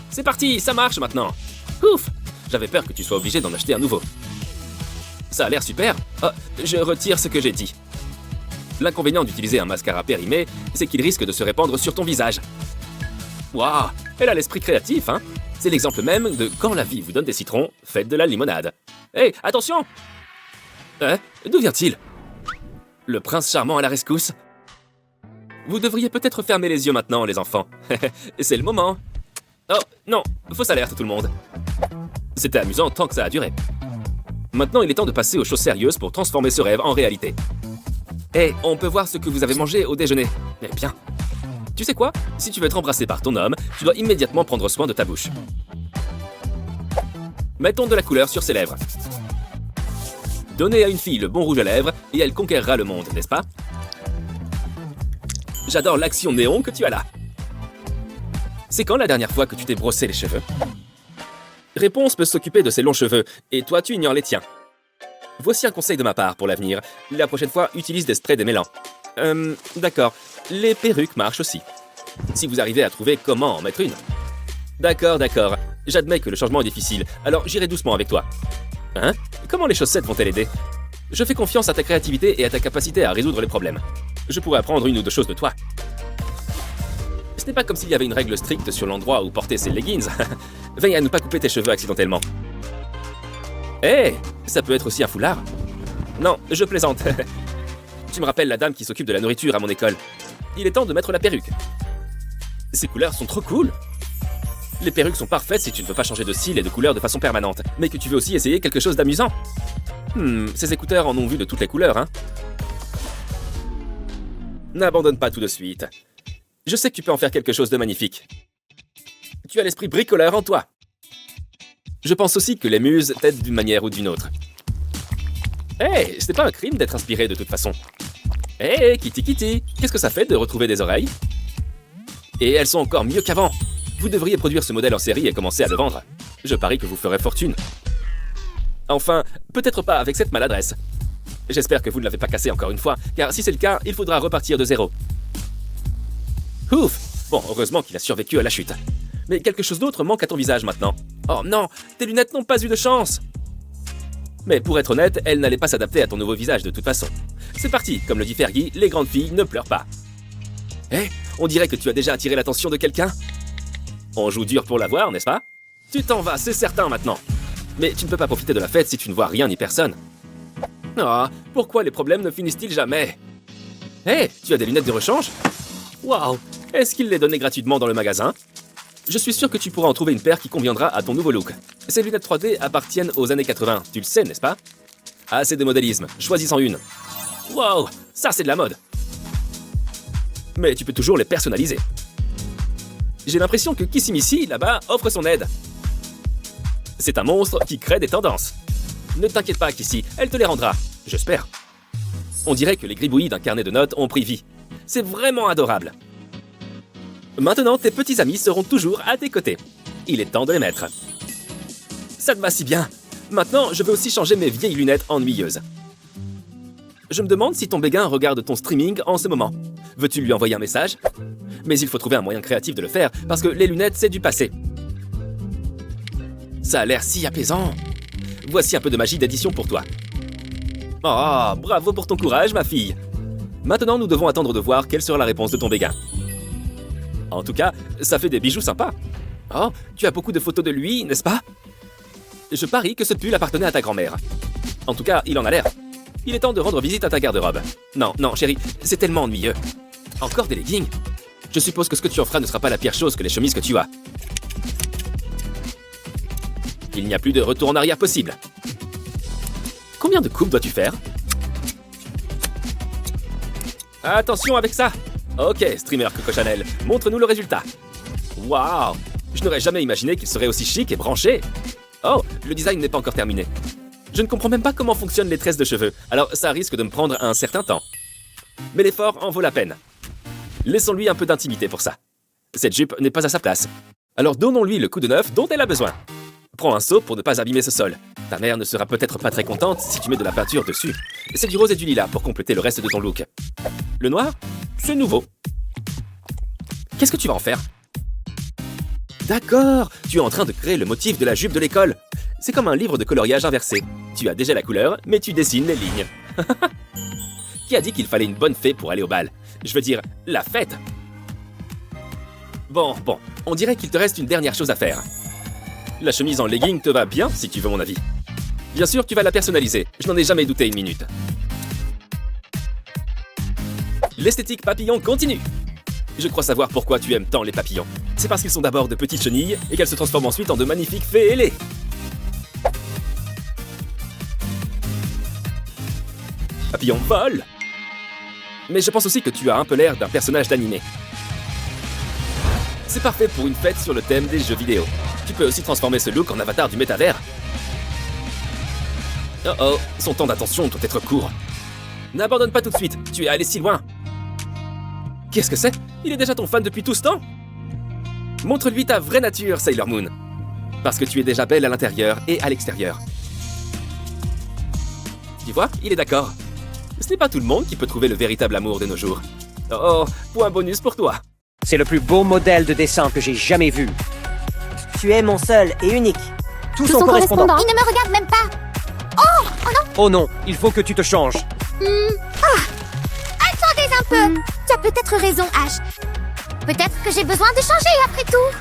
C'est parti, ça marche maintenant. Ouf, j'avais peur que tu sois obligé d'en acheter un nouveau. Ça a l'air super. Oh, je retire ce que j'ai dit. L'inconvénient d'utiliser un mascara périmé, c'est qu'il risque de se répandre sur ton visage. Waouh, elle a l'esprit créatif, hein. C'est l'exemple même de quand la vie vous donne des citrons, faites de la limonade. Hé, attention! D'où vient-il? Le prince charmant à la rescousse? Vous devriez peut-être fermer les yeux maintenant, les enfants. C'est le moment. Oh, non, fausse alerte tout le monde. C'était amusant tant que ça a duré. Maintenant, il est temps de passer aux choses sérieuses pour transformer ce rêve en réalité. Hé, on peut voir ce que vous avez mangé au déjeuner. Eh bien. Tu sais quoi? Si tu veux être embrassé par ton homme, tu dois immédiatement prendre soin de ta bouche. Mettons de la couleur sur ses lèvres. Donnez à une fille le bon rouge à lèvres et elle conquérera le monde, n'est-ce pas? J'adore l'action néon que tu as là. C'est quand la dernière fois que tu t'es brossé les cheveux? Réponse peut s'occuper de ses longs cheveux, et toi tu ignores les tiens. Voici un conseil de ma part pour l'avenir. La prochaine fois, utilise des sprays démêlants. D'accord. Les perruques marchent aussi. Si vous arrivez à trouver comment en mettre une. D'accord. J'admets que le changement est difficile, alors j'irai doucement avec toi. Hein? Comment les chaussettes vont-elles aider? Je fais confiance à ta créativité et à ta capacité à résoudre les problèmes. Je pourrais apprendre une ou deux choses de toi. Ce n'est pas comme s'il y avait une règle stricte sur l'endroit où porter ses leggings. Veille à ne pas couper tes cheveux accidentellement. Hé, ça peut être aussi un foulard. Non, je plaisante. Tu me rappelles la dame qui s'occupe de la nourriture à mon école. Il est temps de mettre la perruque. Ces couleurs sont trop cool. Les perruques sont parfaites si tu ne veux pas changer de style et de couleur de façon permanente, mais que tu veux aussi essayer quelque chose d'amusant. Ces écouteurs en ont vu de toutes les couleurs, hein. N'abandonne pas tout de suite. Je sais que tu peux en faire quelque chose de magnifique. Tu as l'esprit bricoleur en toi. Je pense aussi que les muses t'aident d'une manière ou d'une autre. Hé, c'est pas un crime d'être inspiré de toute façon. Hé, Kitty, qu'est-ce que ça fait de retrouver des oreilles? Et elles sont encore mieux qu'avant. Vous devriez produire ce modèle en série et commencer à le vendre. Je parie que vous ferez fortune. Enfin, peut-être pas avec cette maladresse. J'espère que vous ne l'avez pas cassé encore une fois, car si c'est le cas, il faudra repartir de zéro. Ouf! Bon, heureusement qu'il a survécu à la chute. Mais quelque chose d'autre manque à ton visage maintenant. Oh non, tes lunettes n'ont pas eu de chance! Mais pour être honnête, elles n'allaient pas s'adapter à ton nouveau visage de toute façon. C'est parti, comme le dit Fergie, les grandes filles ne pleurent pas. Eh, on dirait que tu as déjà attiré l'attention de quelqu'un. On joue dur pour l'avoir, n'est-ce pas? Tu t'en vas, c'est certain maintenant. Mais tu ne peux pas profiter de la fête si tu ne vois rien ni personne. Ah, pourquoi les problèmes ne finissent-ils jamais? Hé, tu as des lunettes de rechange? Waouh, est-ce qu'ils les donnaient gratuitement dans le magasin? Je suis sûr que tu pourras en trouver une paire qui conviendra à ton nouveau look. Ces lunettes 3D appartiennent aux années 80, tu le sais, n'est-ce pas? Assez de modélisme, choisis-en une. Wow, ça c'est de la mode. Mais tu peux toujours les personnaliser. J'ai l'impression que Kissimissy, là-bas, offre son aide. C'est un monstre qui crée des tendances. Ne t'inquiète pas, Kissy, elle te les rendra, j'espère. On dirait que les gribouillis d'un carnet de notes ont pris vie. C'est vraiment adorable. Maintenant, tes petits amis seront toujours à tes côtés. Il est temps de les mettre. Ça te va si bien. Maintenant, je veux aussi changer mes vieilles lunettes ennuyeuses. Je me demande si ton béguin regarde ton streaming en ce moment. Veux-tu lui envoyer un message? Mais il faut trouver un moyen créatif de le faire, parce que les lunettes, c'est du passé. Ça a l'air si apaisant. Voici un peu de magie d'édition pour toi. Oh, bravo pour ton courage, ma fille. Maintenant, nous devons attendre de voir quelle sera la réponse de ton béguin. En tout cas, ça fait des bijoux sympas. Oh, tu as beaucoup de photos de lui, n'est-ce pas? Je parie que ce pull appartenait à ta grand-mère. En tout cas, il en a l'air. Il est temps de rendre visite à ta garde-robe. Non, chérie, c'est tellement ennuyeux. Encore des leggings? Je suppose que ce que tu en feras ne sera pas la pire chose que les chemises que tu as. Il n'y a plus de retour en arrière possible. Combien de coupes dois-tu faire? Attention avec ça! Ok, streamer Coco Chanel, montre-nous le résultat. Waouh! Je n'aurais jamais imaginé qu'il serait aussi chic et branché. Oh, le design n'est pas encore terminé. Je ne comprends même pas comment fonctionnent les tresses de cheveux, alors ça risque de me prendre un certain temps. Mais l'effort en vaut la peine. Laissons-lui un peu d'intimité pour ça. Cette jupe n'est pas à sa place. Alors donnons-lui le coup de neuf dont elle a besoin. Prends un seau pour ne pas abîmer ce sol. Ta mère ne sera peut-être pas très contente si tu mets de la peinture dessus. C'est du rose et du lilas pour compléter le reste de ton look. Le noir, c'est nouveau. Qu'est-ce que tu vas en faire? D'accord, tu es en train de créer le motif de la jupe de l'école. C'est comme un livre de coloriage inversé. Tu as déjà la couleur, mais tu dessines les lignes. Qui a dit qu'il fallait une bonne fée pour aller au bal? Je veux dire, la fête. Bon, on dirait qu'il te reste une dernière chose à faire. La chemise en legging te va bien, si tu veux mon avis. Bien sûr, tu vas la personnaliser. Je n'en ai jamais douté une minute. L'esthétique papillon continue. Je crois savoir pourquoi tu aimes tant les papillons. C'est parce qu'ils sont d'abord de petites chenilles et qu'elles se transforment ensuite en de magnifiques fées ailées. Papillon vole. Mais je pense aussi que tu as un peu l'air d'un personnage d'animé. C'est parfait pour une fête sur le thème des jeux vidéo. Tu peux aussi transformer ce look en avatar du métavers. Oh, son temps d'attention doit être court. N'abandonne pas tout de suite, tu es allé si loin. Qu'est-ce que c'est? Il est déjà ton fan depuis tout ce temps? Montre-lui ta vraie nature, Sailor Moon. Parce que tu es déjà belle à l'intérieur et à l'extérieur. Tu vois, il est d'accord. Ce n'est pas tout le monde qui peut trouver le véritable amour de nos jours. Oh, point bonus pour toi. C'est le plus beau modèle de dessin que j'ai jamais vu. Tu es mon seul et unique. Tout son correspondant. Il ne me regarde même pas. Oh non, il faut que tu te changes. Attendez un peu. Tu as peut-être raison, Ash. Peut-être que j'ai besoin de changer après tout.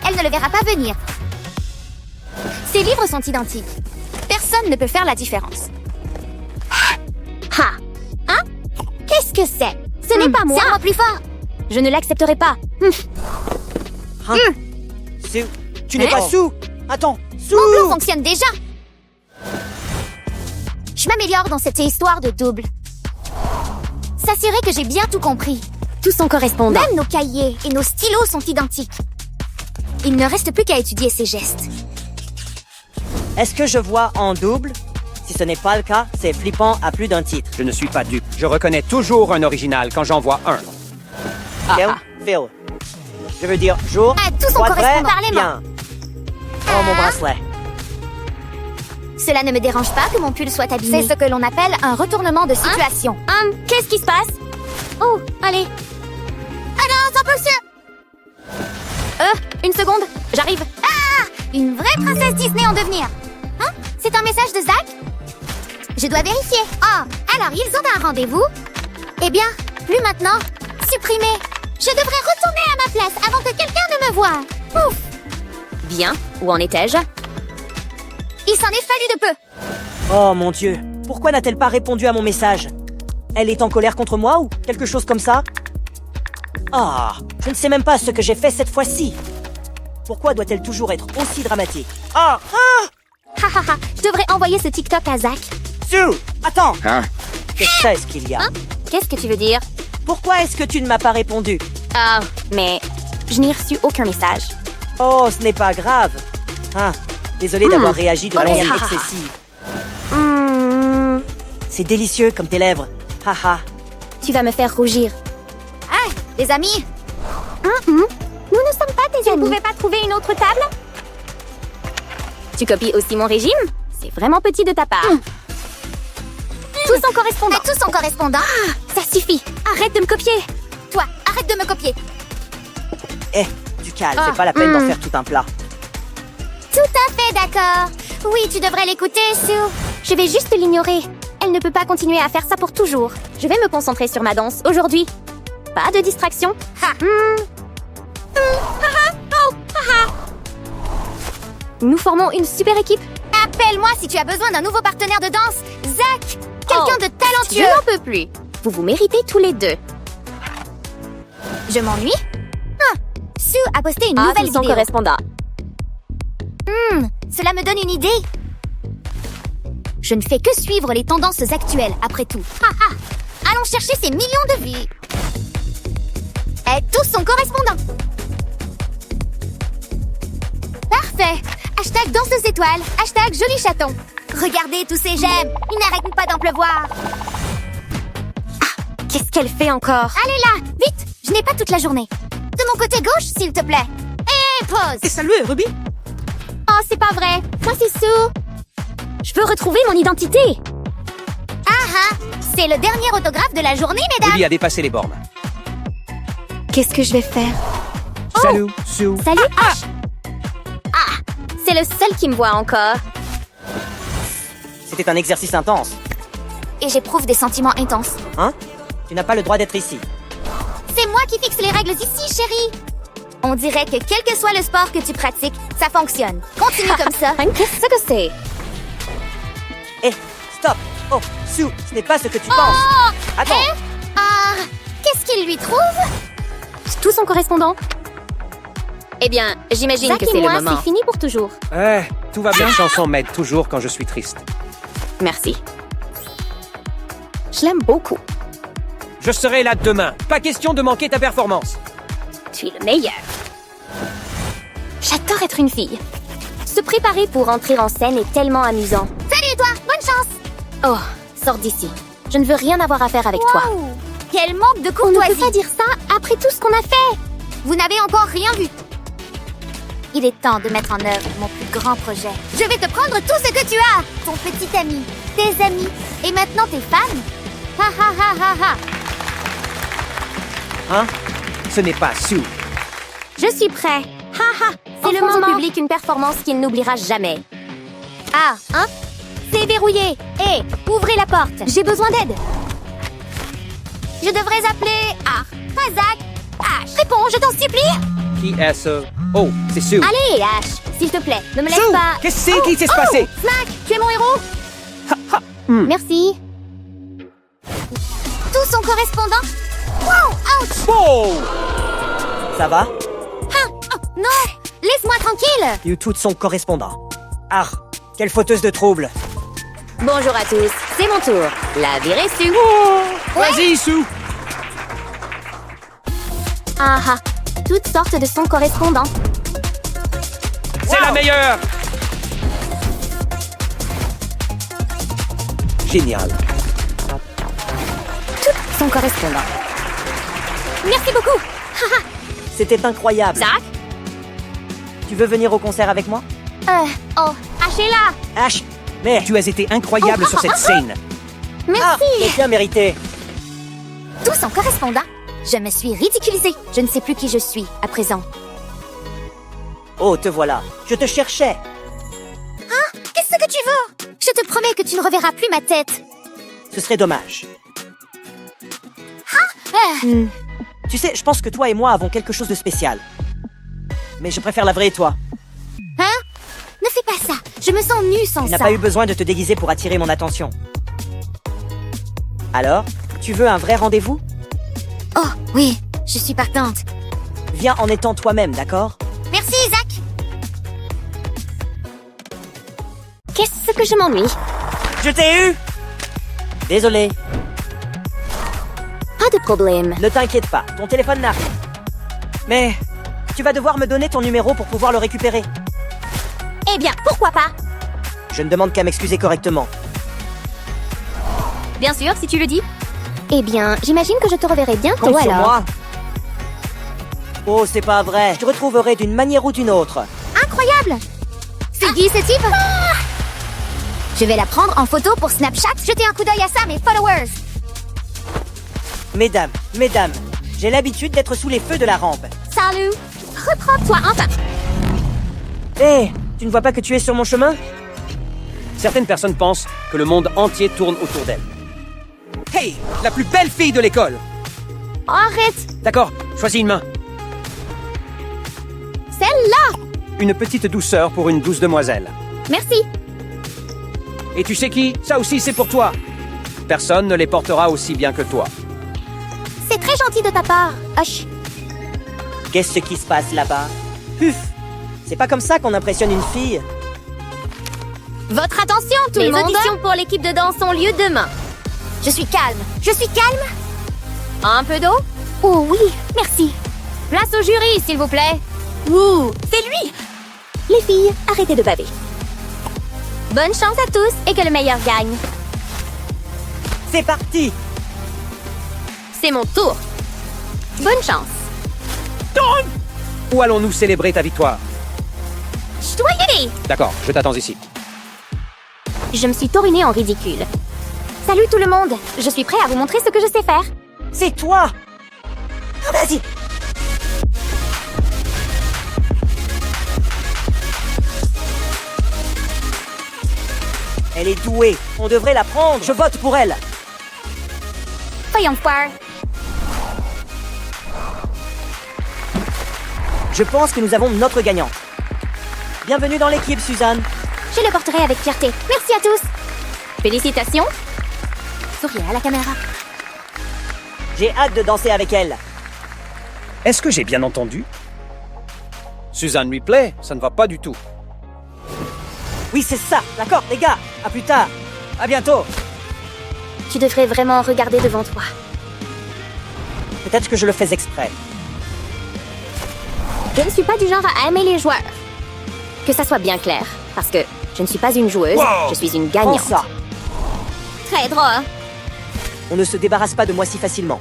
Elle ne le verra pas venir. Ces livres sont identiques. Personne ne peut faire la différence. Ha! Hein? Qu'est-ce que c'est? Ce n'est pas moi. Serre-moi plus fort. Je ne l'accepterai pas. Hein? Sue, tu n'es pas Sue. Attends, Sue. Mon plan fonctionne déjà. Je m'améliore dans cette histoire de double. S'assurer que j'ai bien tout compris. Tous sont correspondants. Même nos cahiers et nos stylos sont identiques. Il ne reste plus qu'à étudier ces gestes. Est-ce que je vois en double? Si ce n'est pas le cas, c'est flippant à plus d'un titre. Je ne suis pas dupe. Je reconnais toujours un original quand j'en vois un. Phil, Phil. Je veux dire jour. Ah, tous sont Quoi de vrai? correspondants. Parlez-moi. Bien. Oh, mon bracelet. Cela ne me dérange pas que mon pull soit abîmé. C'est ce que l'on appelle un retournement de situation. Qu'est-ce qui se passe? Oh, allez. Alors, ça peut Une seconde, j'arrive. Une vraie princesse Disney en devenir. Hein? C'est un message de Zach? Je dois vérifier. Ah, alors ils ont un rendez-vous? Eh bien, plus maintenant. Supprimé. Je devrais retourner à ma place avant que quelqu'un ne me voie. Ouf. Bien, où en étais-je? Il s'en est fallu de peu. Oh mon Dieu. Pourquoi n'a-t-elle pas répondu à mon message? Elle est en colère contre moi ou quelque chose comme ça? Ah, je ne sais même pas ce que j'ai fait cette fois-ci. Pourquoi doit-elle toujours être aussi dramatique? Ah! Je devrais envoyer ce TikTok à Zach. Sue! Attends! Qu'est-ce qu'il y a? Qu'est-ce que tu veux dire? Pourquoi est-ce que tu ne m'as pas répondu? Ah, mais je n'ai reçu aucun message. Oh, ce n'est pas grave. Ah, désolé d'avoir réagi de manière ha, ha. excessive. C'est délicieux comme tes lèvres. Haha. Tu vas me faire rougir. Ah, les amis. Nous ne sommes pas tes amis. Tu ne pouvais pas trouver une autre table? Tu copies aussi mon régime? C'est vraiment petit de ta part. Tous sont correspondants. Tous sont correspondants. Ça suffit. Arrête de me copier. Toi, arrête de me copier. Eh, du calme, c'est pas la peine d'en faire tout un plat. Tout à fait d'accord. Oui, tu devrais l'écouter, Sue. Je vais juste l'ignorer. Elle ne peut pas continuer à faire ça pour toujours. Je vais me concentrer sur ma danse aujourd'hui. Pas de distraction. Nous formons une super équipe. Appelle-moi si tu as besoin d'un nouveau partenaire de danse. Zach, quelqu'un de Je talentueux. n'en peux plus. Vous vous méritez tous les deux. Je m'ennuie. Sue a posté une nouvelle Tous sont vidéo. correspondants. Cela me donne une idée. Je ne fais que suivre les tendances actuelles, après tout. Allons chercher ces millions de vues. Et tous sont correspondants. Parfait. Hashtag danseuse étoile. Hashtag joli chaton. Regardez tous ces j'aime. Ils n'arrêtent pas d'en pleuvoir. Qu'est-ce qu'elle fait encore? Allez là, vite. Je n'ai pas toute la journée. De mon côté gauche, s'il te plaît. Et pause. Salut, Ruby. Oh, c'est pas vrai. Moi, c'est Sue. Je veux retrouver mon identité. C'est le dernier autographe de la journée, mesdames. Ruby a dépassé les bornes. Qu'est-ce que je vais faire? Salut, Sue. Salut, Ash. C'est le seul qui me voit encore. c'était un exercice intense. Et j'éprouve des sentiments intenses. Hein? Tu n'as pas le droit d'être ici. C'est moi qui fixe les règles ici, chérie. On dirait que quel que soit le sport que tu pratiques, ça fonctionne. Continue comme ça. Qu'est-ce que c'est? Hé, stop! Oh, Sue, ce n'est pas ce que tu penses. Attends, Ah, qu'est-ce qu'il lui trouve? Tout son correspondant? Eh bien, j'imagine Zach que et c'est le moi, moment. c'est fini pour toujours. Tout va bien. Cette chanson m'aide toujours quand je suis triste. Merci. Je l'aime beaucoup. Je serai là demain. Pas question de manquer ta performance. Tu es le meilleur. J'adore être une fille. Se préparer pour entrer en scène est tellement amusant. Salut toi, bonne chance. Oh, sors d'ici. Je ne veux rien avoir à faire avec toi. Wow. Quel manque de On ne courtoisie. peut pas dire ça après tout ce qu'on a fait. Vous n'avez encore rien vu. Il est temps de mettre en œuvre mon plus grand projet. Je vais te prendre tout ce que tu as. Ton petit ami, tes amis, et maintenant tes fans. Ha ha ha ha ha. Hein? Ce n'est pas Sue. Je suis prêt. Haha, c'est le moment. Au public une performance qu'il n'oubliera jamais. Ah, hein? C'est verrouillé. Hé, ouvrez la porte. J'ai besoin d'aide. Je devrais appeler... Ah, pas Zach. Ash. Réponds, je t'en supplie. Qui est ce? Oh, c'est Sue. Allez, Ash, s'il te plaît, ne me laisse Sue, pas... qu'est-ce qui s'est passé? Snack, tu es mon héros. Merci. Tout son correspondant. Wow, ouch. Oh! ça va? Non, laisse-moi tranquille. You tout son correspondant. Ah, quelle fauteuse de trouble. Bonjour à tous, c'est mon tour. La virée Sue. Vas-y, Sue! Ah ah, toutes sortes de sons correspondants. C'est la meilleure! Génial. Son correspondant. Merci beaucoup. C'était incroyable. Zach? Tu veux venir au concert avec moi? Oh, Ash est là. Ash, mais... Tu as été incroyable sur cette scène. Ah, c'est bien mérité. Tout son correspondant. Je me suis ridiculisée. Je ne sais plus qui je suis à présent. Oh, te voilà. Je te cherchais. Qu'est-ce que tu veux? Je te promets que tu ne reverras plus ma tête. Ce serait dommage. Tu sais, je pense que toi et moi avons quelque chose de spécial. Mais je préfère la vraie toi. Ne fais pas ça. Je me sens nue sans Tu n'as ça. pas eu besoin de te déguiser pour attirer mon attention. Alors, tu veux un vrai rendez-vous? Oh, oui, je suis partante. Viens en étant toi-même, d'accord? Merci, Zach. Qu'est-ce que je m'ennuie? Je t'ai eu! Désolé, Pas de problème. ne t'inquiète pas, ton téléphone n'a rien. Mais tu vas devoir me donner ton numéro pour pouvoir le récupérer. Eh bien, pourquoi pas? Je ne demande qu'à m'excuser correctement. Bien sûr, si tu le dis. Eh bien, j'imagine que je te reverrai bientôt Compte sur alors. moi. Oh, c'est pas vrai. Je te retrouverai d'une manière ou d'une autre. Incroyable. C'est qui ce type? Je vais la prendre en photo pour Snapchat. Jetez un coup d'œil à ça, mes followers. Mesdames, j'ai l'habitude d'être sous les feux de la rampe. Salut. Reprends-toi enfin. Hé, tu ne vois pas que tu es sur mon chemin? Certaines personnes pensent que le monde entier tourne autour d'elles. Hey, la plus belle fille de l'école! Arrête. D'accord, choisis une main. Celle-là. Une petite douceur pour une douce demoiselle. Merci. Et tu sais qui? Ça aussi, c'est pour toi. Personne ne les portera aussi bien que toi. C'est très gentil de ta part. Hush. Qu'est-ce qui se passe là-bas? Puf! C'est pas comme ça qu'on impressionne une fille. Votre attention, tout le monde. Les auditions pour l'équipe de danse ont lieu demain. Je suis calme. Je suis calme. Un peu d'eau? Oh oui, merci. Place au jury, s'il vous plaît. Ouh, c'est lui. Les filles, arrêtez de baver. Bonne chance à tous et que le meilleur gagne. C'est parti! C'est mon tour. Bonne chance. Où allons-nous célébrer ta victoire? Je dois y aller. D'accord, je t'attends ici. Je me suis taurinée en ridicule. Salut tout le monde. Je suis prêt à vous montrer ce que je sais faire. C'est toi! Vas-y! Elle est douée. On devrait la prendre. Je vote pour elle. Voyons voir. Je pense que nous avons notre gagnante. Bienvenue dans l'équipe, Suzanne. Je le porterai avec fierté. Merci à tous. Félicitations. Souriez à la caméra. J'ai hâte de danser avec elle. Est-ce que j'ai bien entendu? Suzanne lui plaît, ça ne va pas du tout. Oui, c'est ça. D'accord, les gars. À plus tard. À bientôt. Tu devrais vraiment regarder devant toi. Peut-être que je le fais exprès. Je ne suis pas du genre à aimer les joueurs. Que ça soit bien clair, parce que je ne suis pas une joueuse, je suis une Prends gagnante. ça. Très drôle. On ne se débarrasse pas de moi si facilement.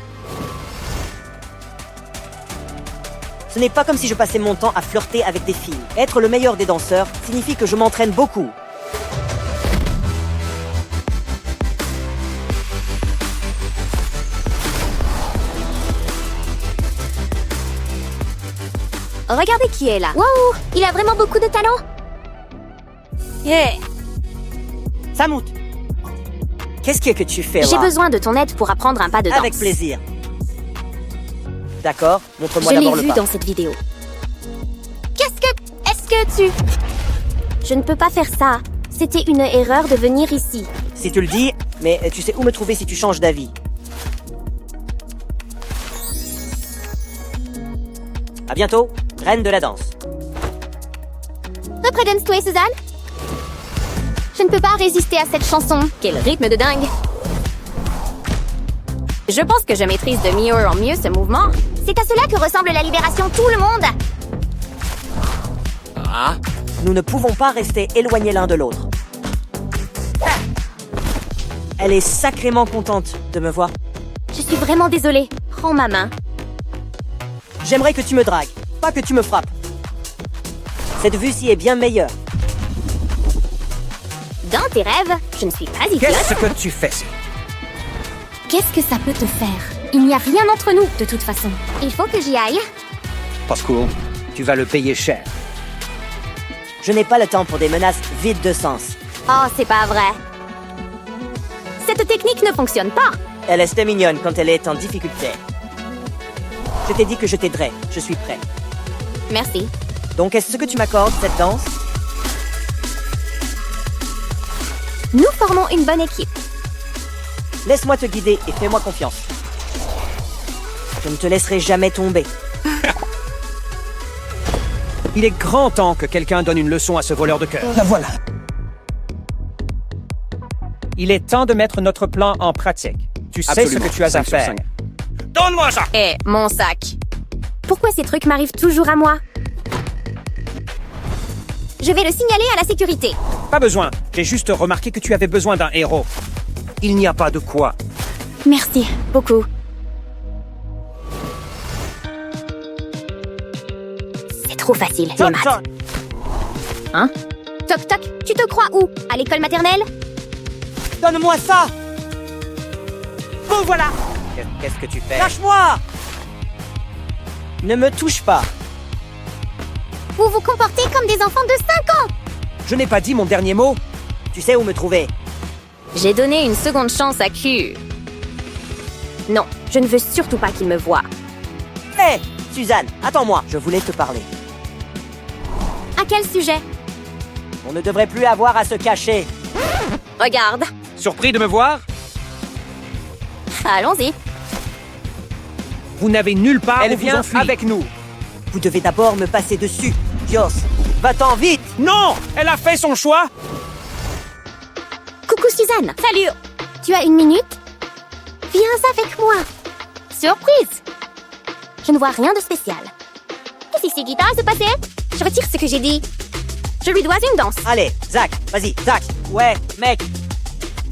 Ce n'est pas comme si je passais mon temps à flirter avec des filles. Être le meilleur des danseurs signifie que je m'entraîne beaucoup. Regardez qui est là. Wow, il a vraiment beaucoup de talent. Yeah. Samout, qu'est-ce que tu fais là? J'ai besoin de ton aide pour apprendre un pas de danse. Avec plaisir. D'accord, montre-moi Je l'ai d'abord le vu pas. dans cette vidéo. Est-ce que tu... Je ne peux pas faire ça. C'était une erreur de venir ici. Si tu le dis, mais tu sais où me trouver si tu changes d'avis. À bientôt, reine de la danse. Représente-toi, Suzanne. Je ne peux pas résister à cette chanson. Quel rythme de dingue. Je pense que je maîtrise de mieux en mieux ce mouvement. C'est à cela que ressemble la libération tout le monde. Ah, Nous ne pouvons pas rester éloignés l'un de l'autre. Elle est sacrément contente de me voir. Je suis vraiment désolée. Prends ma main. J'aimerais que tu me dragues, pas que tu me frappes. Cette vue-ci est bien meilleure. Dans tes rêves, je ne suis pas idiote. Qu'est-ce que tu fais? Qu'est-ce que ça peut te faire? Il n'y a rien entre nous, de toute façon. Il faut que j'y aille. Pascal, tu vas le payer cher. Je n'ai pas le temps pour des menaces vides de sens. Oh, c'est pas vrai. Cette technique ne fonctionne pas. Elle est mignonne quand elle est en difficulté. Je t'ai dit que je t'aiderais. Je suis prêt. Merci. Donc, est-ce que tu m'accordes cette danse? Nous formons une bonne équipe. Laisse-moi te guider et fais-moi confiance. Je ne te laisserai jamais tomber. Il est grand temps que quelqu'un donne une leçon à ce voleur de cœur. La voilà. Il est temps de mettre notre plan en pratique. Tu sais Absolument. ce que tu as à 5 sur faire. 5. Donne-moi ça! Eh, mon sac. Pourquoi ces trucs m'arrivent toujours à moi? Je vais le signaler à la sécurité. Pas besoin. J'ai juste remarqué que tu avais besoin d'un héros. Il n'y a pas de quoi. Merci, beaucoup. C'est trop facile, les Toc, maths. toc. Hein? Toc toc, tu te crois où? À l'école maternelle? Donne-moi ça! Bon, voilà! Qu'est-ce que tu fais? Lâche-moi! Ne me touche pas. Vous vous comportez comme des enfants de 5 ans! Je n'ai pas dit mon dernier mot. Tu sais où me trouver. J'ai donné une seconde chance à Q. Non, je ne veux surtout pas qu'il me voie. Hé, Suzanne, attends-moi. Je voulais te parler. À quel sujet? On ne devrait plus avoir à se cacher. Regarde. Surpris de me voir? Allons-y. Vous n'avez nulle part Elle où vous vient enfuir. avec nous. Vous devez d'abord me passer dessus. Dios, va-t'en vite! Non! Elle a fait son choix! Coucou Suzanne. Salut. Tu as une minute? Viens avec moi. Surprise. Je ne vois rien de spécial. Qu'est-ce qui se passer? Je retire ce que j'ai dit. Je lui dois une danse. Allez, Zach, vas-y, Zach. Ouais, mec.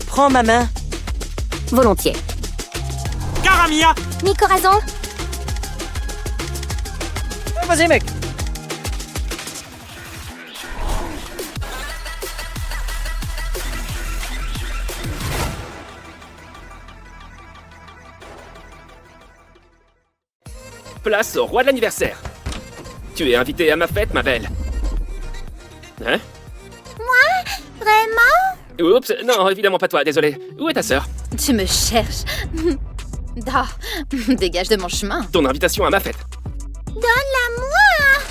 Prends ma main. Volontiers. Caramia! Mi corazon. Vas-y, mec. Place au roi de l'anniversaire. Tu es invitée à ma fête, ma belle. Hein? Vraiment? Oups, non, évidemment pas toi, désolé. Où est ta sœur? Tu me cherches. Ah, dégage de mon chemin. Ton invitation à ma fête. Donne-la-moi!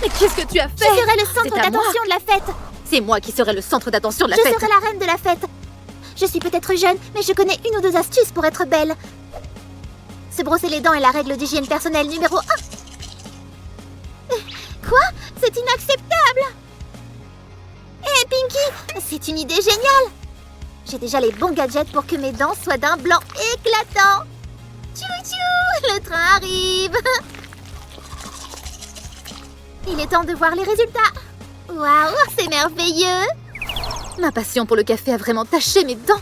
Mais qu'est-ce que tu as fait? Je serai le centre C'est à moi. d'attention de la fête. C'est moi qui serai le centre d'attention de la Je fête. serai la reine de la fête. Je suis peut-être jeune, mais je connais une ou deux astuces pour être belle. Se brosser les dents est la règle d'hygiène personnelle numéro 1. Quoi? C'est inacceptable! Hé, Pinky! C'est une idée géniale! J'ai déjà les bons gadgets pour que mes dents soient d'un blanc éclatant. Tchou-tchou! Le train arrive! Il est temps de voir les résultats. Waouh, c'est merveilleux! Ma passion pour le café a vraiment taché mes dents.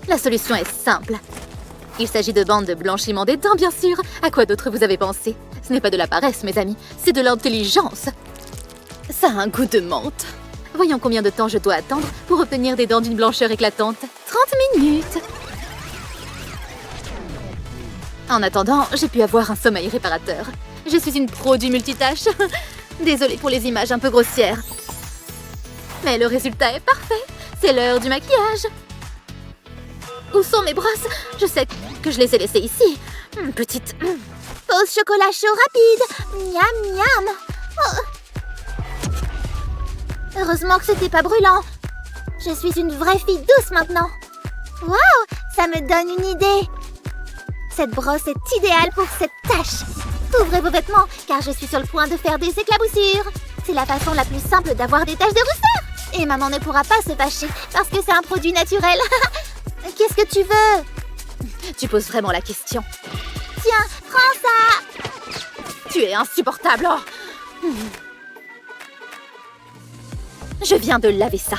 La solution est simple. Il s'agit de bandes de blanchiment des dents, bien sûr. À quoi d'autre vous avez pensé? Ce n'est pas de la paresse, mes amis, c'est de l'intelligence. Ça a un goût de menthe. Voyons combien de temps je dois attendre pour obtenir des dents d'une blancheur éclatante. 30 minutes. En attendant, j'ai pu avoir un sommeil réparateur. Je suis une pro du multitâche. Désolée pour les images un peu grossières. Mais le résultat est parfait. C'est l'heure du maquillage. Où sont mes brosses? Je sais que je les ai laissées ici. Petite... Pause chocolat chaud rapide. Miam miam. Oh. Heureusement que c'était pas brûlant. Je suis une vraie fille douce maintenant. Waouh, ça me donne une idée. Cette brosse est idéale pour cette tâche. Ouvrez vos vêtements, car je suis sur le point de faire des éclaboussures. C'est la façon la plus simple d'avoir des taches de rousseur. Et maman ne pourra pas se fâcher, parce que c'est un produit naturel. Qu'est-ce que tu veux? Tu poses vraiment la question. Tiens, prends ça. Tu es insupportable. Oh. Je viens de laver ça.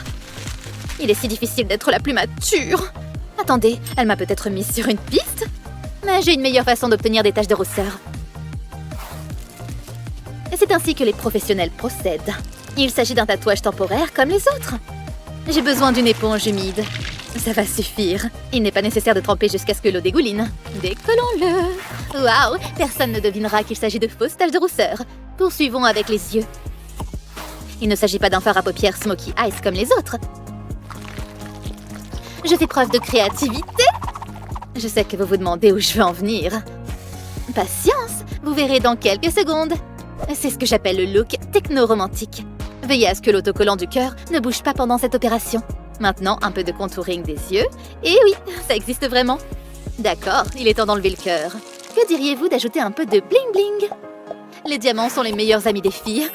Il est si difficile d'être la plus mature. Attendez, elle m'a peut-être mise sur une piste. Mais j'ai une meilleure façon d'obtenir des taches de rousseur. Et c'est ainsi que les professionnels procèdent. Il s'agit d'un tatouage temporaire comme les autres. J'ai besoin d'une éponge humide. Ça va suffire. Il n'est pas nécessaire de tremper jusqu'à ce que l'eau dégouline. Décollons-le. Waouh, personne ne devinera qu'il s'agit de fausses taches de rousseur. Poursuivons avec les yeux. Il ne s'agit pas d'un fard à paupières Smoky Eyes comme les autres. Je fais preuve de créativité. Je sais que vous vous demandez où je veux en venir. Patience, vous verrez dans quelques secondes. C'est ce que j'appelle le look techno-romantique. Veillez à ce que l'autocollant du cœur ne bouge pas pendant cette opération. Maintenant, un peu de contouring des yeux. Et oui, ça existe vraiment. D'accord, il est temps d'enlever le cœur. Que diriez-vous d'ajouter un peu de bling-bling? Les diamants sont les meilleurs amis des filles.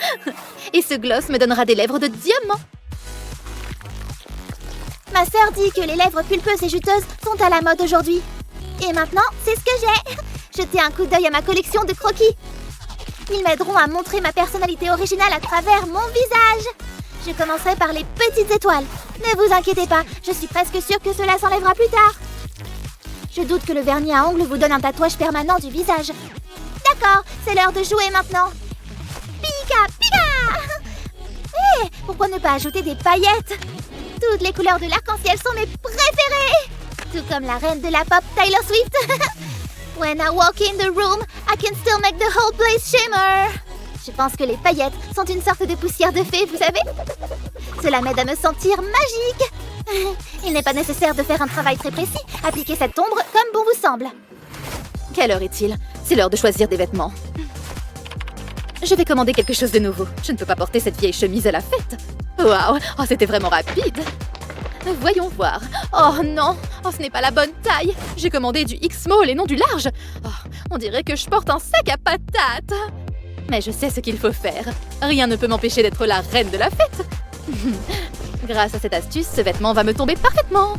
Et ce gloss me donnera des lèvres de diamant. Ma sœur dit que les lèvres pulpeuses et juteuses sont à la mode aujourd'hui. Et maintenant, c'est ce que j'ai. Jetez un coup d'œil à ma collection de croquis. Ils m'aideront à montrer ma personnalité originale à travers mon visage. Je commencerai par les petites étoiles. Ne vous inquiétez pas, je suis presque sûre que cela s'enlèvera plus tard. Je doute que le vernis à ongles vous donne un tatouage permanent du visage. D'accord, c'est l'heure de jouer maintenant. Pika, pika. Hé, pourquoi ne pas ajouter des paillettes? Toutes les couleurs de l'arc-en-ciel sont mes préférées. Tout comme la reine de la pop Taylor Swift. When I walk in the room, I can still make the whole place shimmer. Je pense que les paillettes sont une sorte de poussière de fée, vous savez? Cela m'aide à me sentir magique. Il n'est pas nécessaire de faire un travail très précis. Appliquez cette ombre comme bon vous semble. Quelle heure est-il? C'est l'heure de choisir des vêtements. Je vais commander quelque chose de nouveau. Je ne peux pas porter cette vieille chemise à la fête. Waouh, oh, c'était vraiment rapide. Voyons voir. Oh non, oh, ce n'est pas la bonne taille. J'ai commandé du X-Small et non du large. Oh, on dirait que je porte un sac à patates. Mais je sais ce qu'il faut faire. Rien ne peut m'empêcher d'être la reine de la fête. Grâce à cette astuce, ce vêtement va me tomber parfaitement.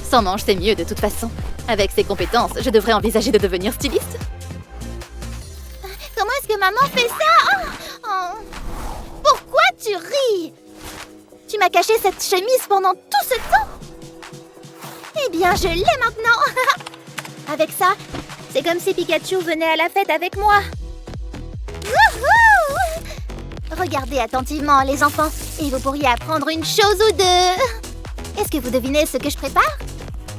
Sans manches, c'est mieux de toute façon. Avec ces compétences, je devrais envisager de devenir styliste. Comment est-ce que maman fait ça? Pourquoi tu ris? Tu m'as caché cette chemise pendant tout ce temps? Eh bien, je l'ai maintenant. Avec ça, c'est comme si Pikachu venait à la fête avec moi. Wouhou! Regardez attentivement, les enfants, et vous pourriez apprendre une chose ou deux. Est-ce que vous devinez ce que je prépare?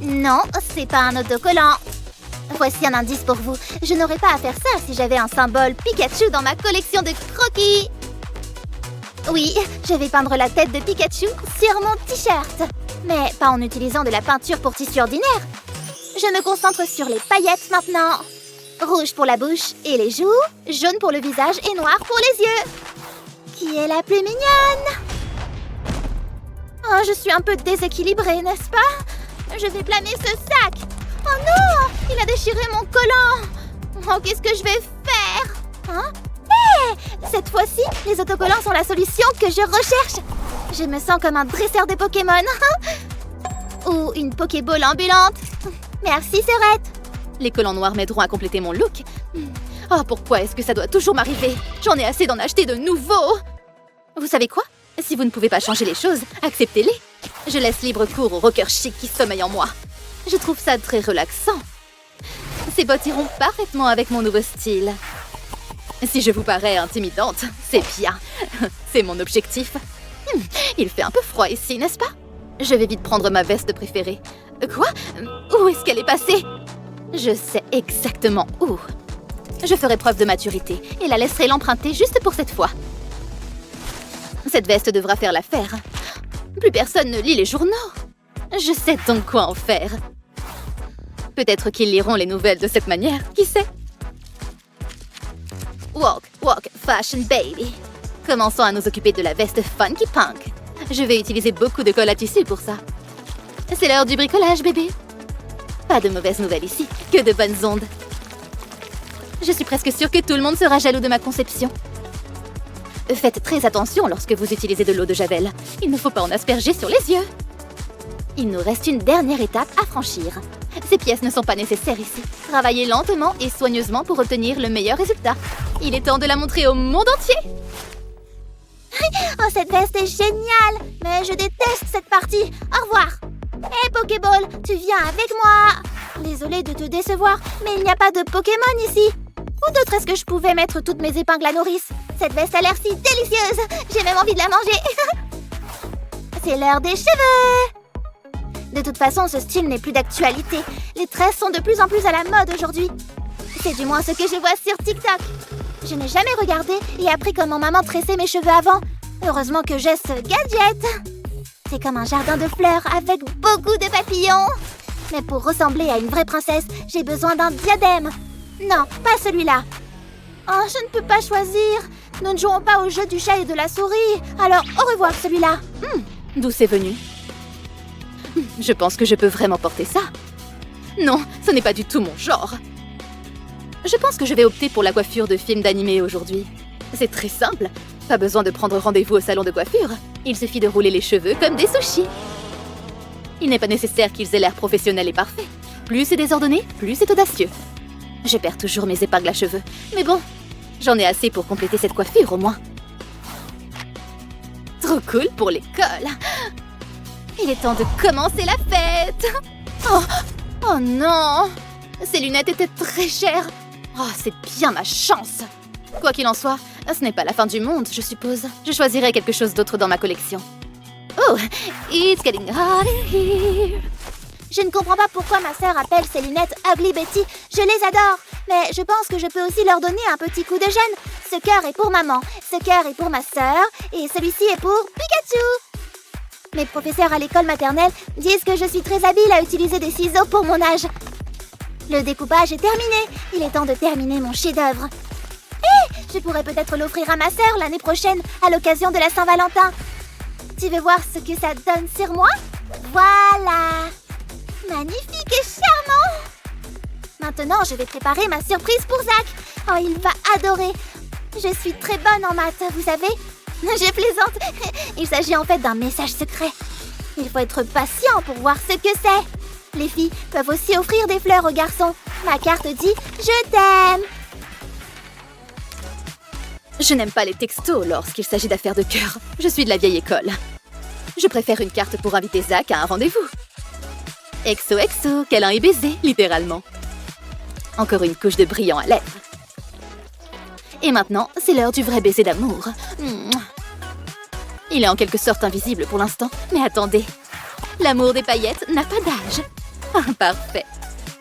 Non, c'est pas un autocollant. Voici un indice pour vous. Je n'aurais pas à faire ça si j'avais un symbole Pikachu dans ma collection de croquis. Oui, je vais peindre la tête de Pikachu sur mon t-shirt. Mais pas en utilisant de la peinture pour tissu ordinaire. Je me concentre sur les paillettes maintenant. Rouge pour la bouche et les joues, jaune pour le visage et noir pour les yeux. Qui est la plus mignonne? Oh, je suis un peu déséquilibrée, n'est-ce pas? Je vais blâmer ce sac. Oh non! Il a déchiré mon collant. Oh, qu'est-ce que je vais faire? Hein? Hé! Cette fois-ci, les autocollants sont la solution que je recherche. Je me sens comme un dresseur de Pokémon. Ou une Pokéball ambulante. Merci, Sœurette. Les collants noirs m'aideront à compléter mon look. Oh, pourquoi est-ce que ça doit toujours m'arriver? J'en ai assez d'en acheter de nouveaux. Vous savez quoi? Si vous ne pouvez pas changer les choses, acceptez-les. Je laisse libre cours aux rockers chics qui sommeillent en moi. Je trouve ça très relaxant. Ces bottes iront parfaitement avec mon nouveau style. Si je vous parais intimidante, c'est bien. C'est mon objectif. Il fait un peu froid ici, n'est-ce pas? Je vais vite prendre ma veste préférée. Quoi? Où est-ce qu'elle est passée? Je sais exactement où. Je ferai preuve de maturité et la laisserai l'emprunter juste pour cette fois. Cette veste devra faire l'affaire. Plus personne ne lit les journaux. Je sais donc quoi en faire. Peut-être qu'ils liront les nouvelles de cette manière, qui sait? Walk, walk, fashion baby. Commençons à nous occuper de la veste funky punk. Je vais utiliser beaucoup de colle à tissu pour ça. C'est l'heure du bricolage, bébé. Pas de mauvaises nouvelles ici, que de bonnes ondes. Je suis presque sûre que tout le monde sera jaloux de ma conception. Faites très attention lorsque vous utilisez de l'eau de Javel. Il ne faut pas en asperger sur les yeux. Il nous reste une dernière étape à franchir. Ces pièces ne sont pas nécessaires ici. Travaillez lentement et soigneusement pour obtenir le meilleur résultat. Il est temps de la montrer au monde entier. Oh, cette veste est géniale! Mais je déteste cette partie. Au revoir! Hé, Pokéball, tu viens avec moi! Désolée de te décevoir, mais il n'y a pas de Pokémon ici. Où d'autre est-ce que je pouvais mettre toutes mes épingles à nourrice? Cette veste a l'air si délicieuse! J'ai même envie de la manger! C'est l'heure des cheveux! De toute façon, ce style n'est plus d'actualité. Les tresses sont de plus en plus à la mode aujourd'hui. C'est du moins ce que je vois sur TikTok. Je n'ai jamais regardé et appris comment maman tressait mes cheveux avant. Heureusement que j'ai ce gadget. C'est comme un jardin de fleurs avec beaucoup de papillons. Mais pour ressembler à une vraie princesse, j'ai besoin d'un diadème. Non, pas celui-là. Oh, je ne peux pas choisir. Nous ne jouons pas au jeu du chat et de la souris. Alors, au revoir celui-là. D'où c'est venu? Je pense que je peux vraiment porter ça. Non, ce n'est pas du tout mon genre. Je pense que je vais opter pour la coiffure de film d'animé aujourd'hui. C'est très simple. Pas besoin de prendre rendez-vous au salon de coiffure. Il suffit de rouler les cheveux comme des sushis. Il n'est pas nécessaire qu'ils aient l'air professionnels et parfaits. Plus c'est désordonné, plus c'est audacieux. Je perds toujours mes épingles à cheveux. Mais bon, j'en ai assez pour compléter cette coiffure au moins. Trop cool pour l'école. Il est temps de commencer la fête. Oh non! Ces lunettes étaient très chères. Oh, c'est bien ma chance. Quoi qu'il en soit, ce n'est pas la fin du monde, je suppose. Je choisirai quelque chose d'autre dans ma collection. Oh, it's getting hot in here. Je ne comprends pas pourquoi ma sœur appelle ces lunettes Ugly Betty. Je les adore. Mais je pense que je peux aussi leur donner un petit coup de gêne. Ce cœur est pour maman, ce cœur est pour ma sœur, et celui-ci est pour Pikachu. Mes professeurs à l'école maternelle disent que je suis très habile à utiliser des ciseaux pour mon âge. Le découpage est terminé. Il est temps de terminer mon chef-d'œuvre. Hé, je pourrais peut-être l'offrir à ma sœur l'année prochaine à l'occasion de la Saint-Valentin. Tu veux voir ce que ça donne sur moi? Voilà! Magnifique et charmant! Maintenant, je vais préparer ma surprise pour Zach. Oh, il va adorer. Je suis très bonne en maths, vous savez. Je plaisante. Il s'agit en fait d'un message secret. Il faut être patient pour voir ce que c'est. Les filles peuvent aussi offrir des fleurs aux garçons. Ma carte dit « Je t'aime ». Je n'aime pas les textos lorsqu'il s'agit d'affaires de cœur. Je suis de la vieille école. Je préfère une carte pour inviter Zach à un rendez-vous. XOXO, câlin et baiser, littéralement. Encore une couche de brillant à lèvres. Et maintenant, c'est l'heure du vrai baiser d'amour. Il est en quelque sorte invisible pour l'instant, mais attendez. L'amour des paillettes n'a pas d'âge. Ah, parfait.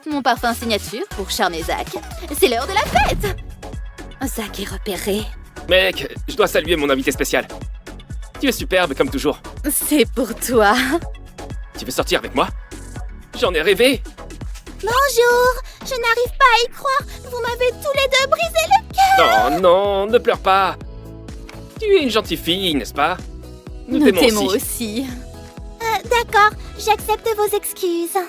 Mon parfum signature pour charmer Zach. C'est l'heure de la fête. Zach est repéré. Mec, je dois saluer mon invité spécial. Tu es superbe comme toujours. C'est pour toi. Tu veux sortir avec moi? J'en ai rêvé! Bonjour! Je n'arrive pas à y croire! Vous m'avez tous les deux brisé le cœur! Oh non, ne pleure pas! Tu es une gentille fille, n'est-ce pas? Nous Nous t'aimons t'aimons aussi. aussi. D'accord, j'accepte vos excuses.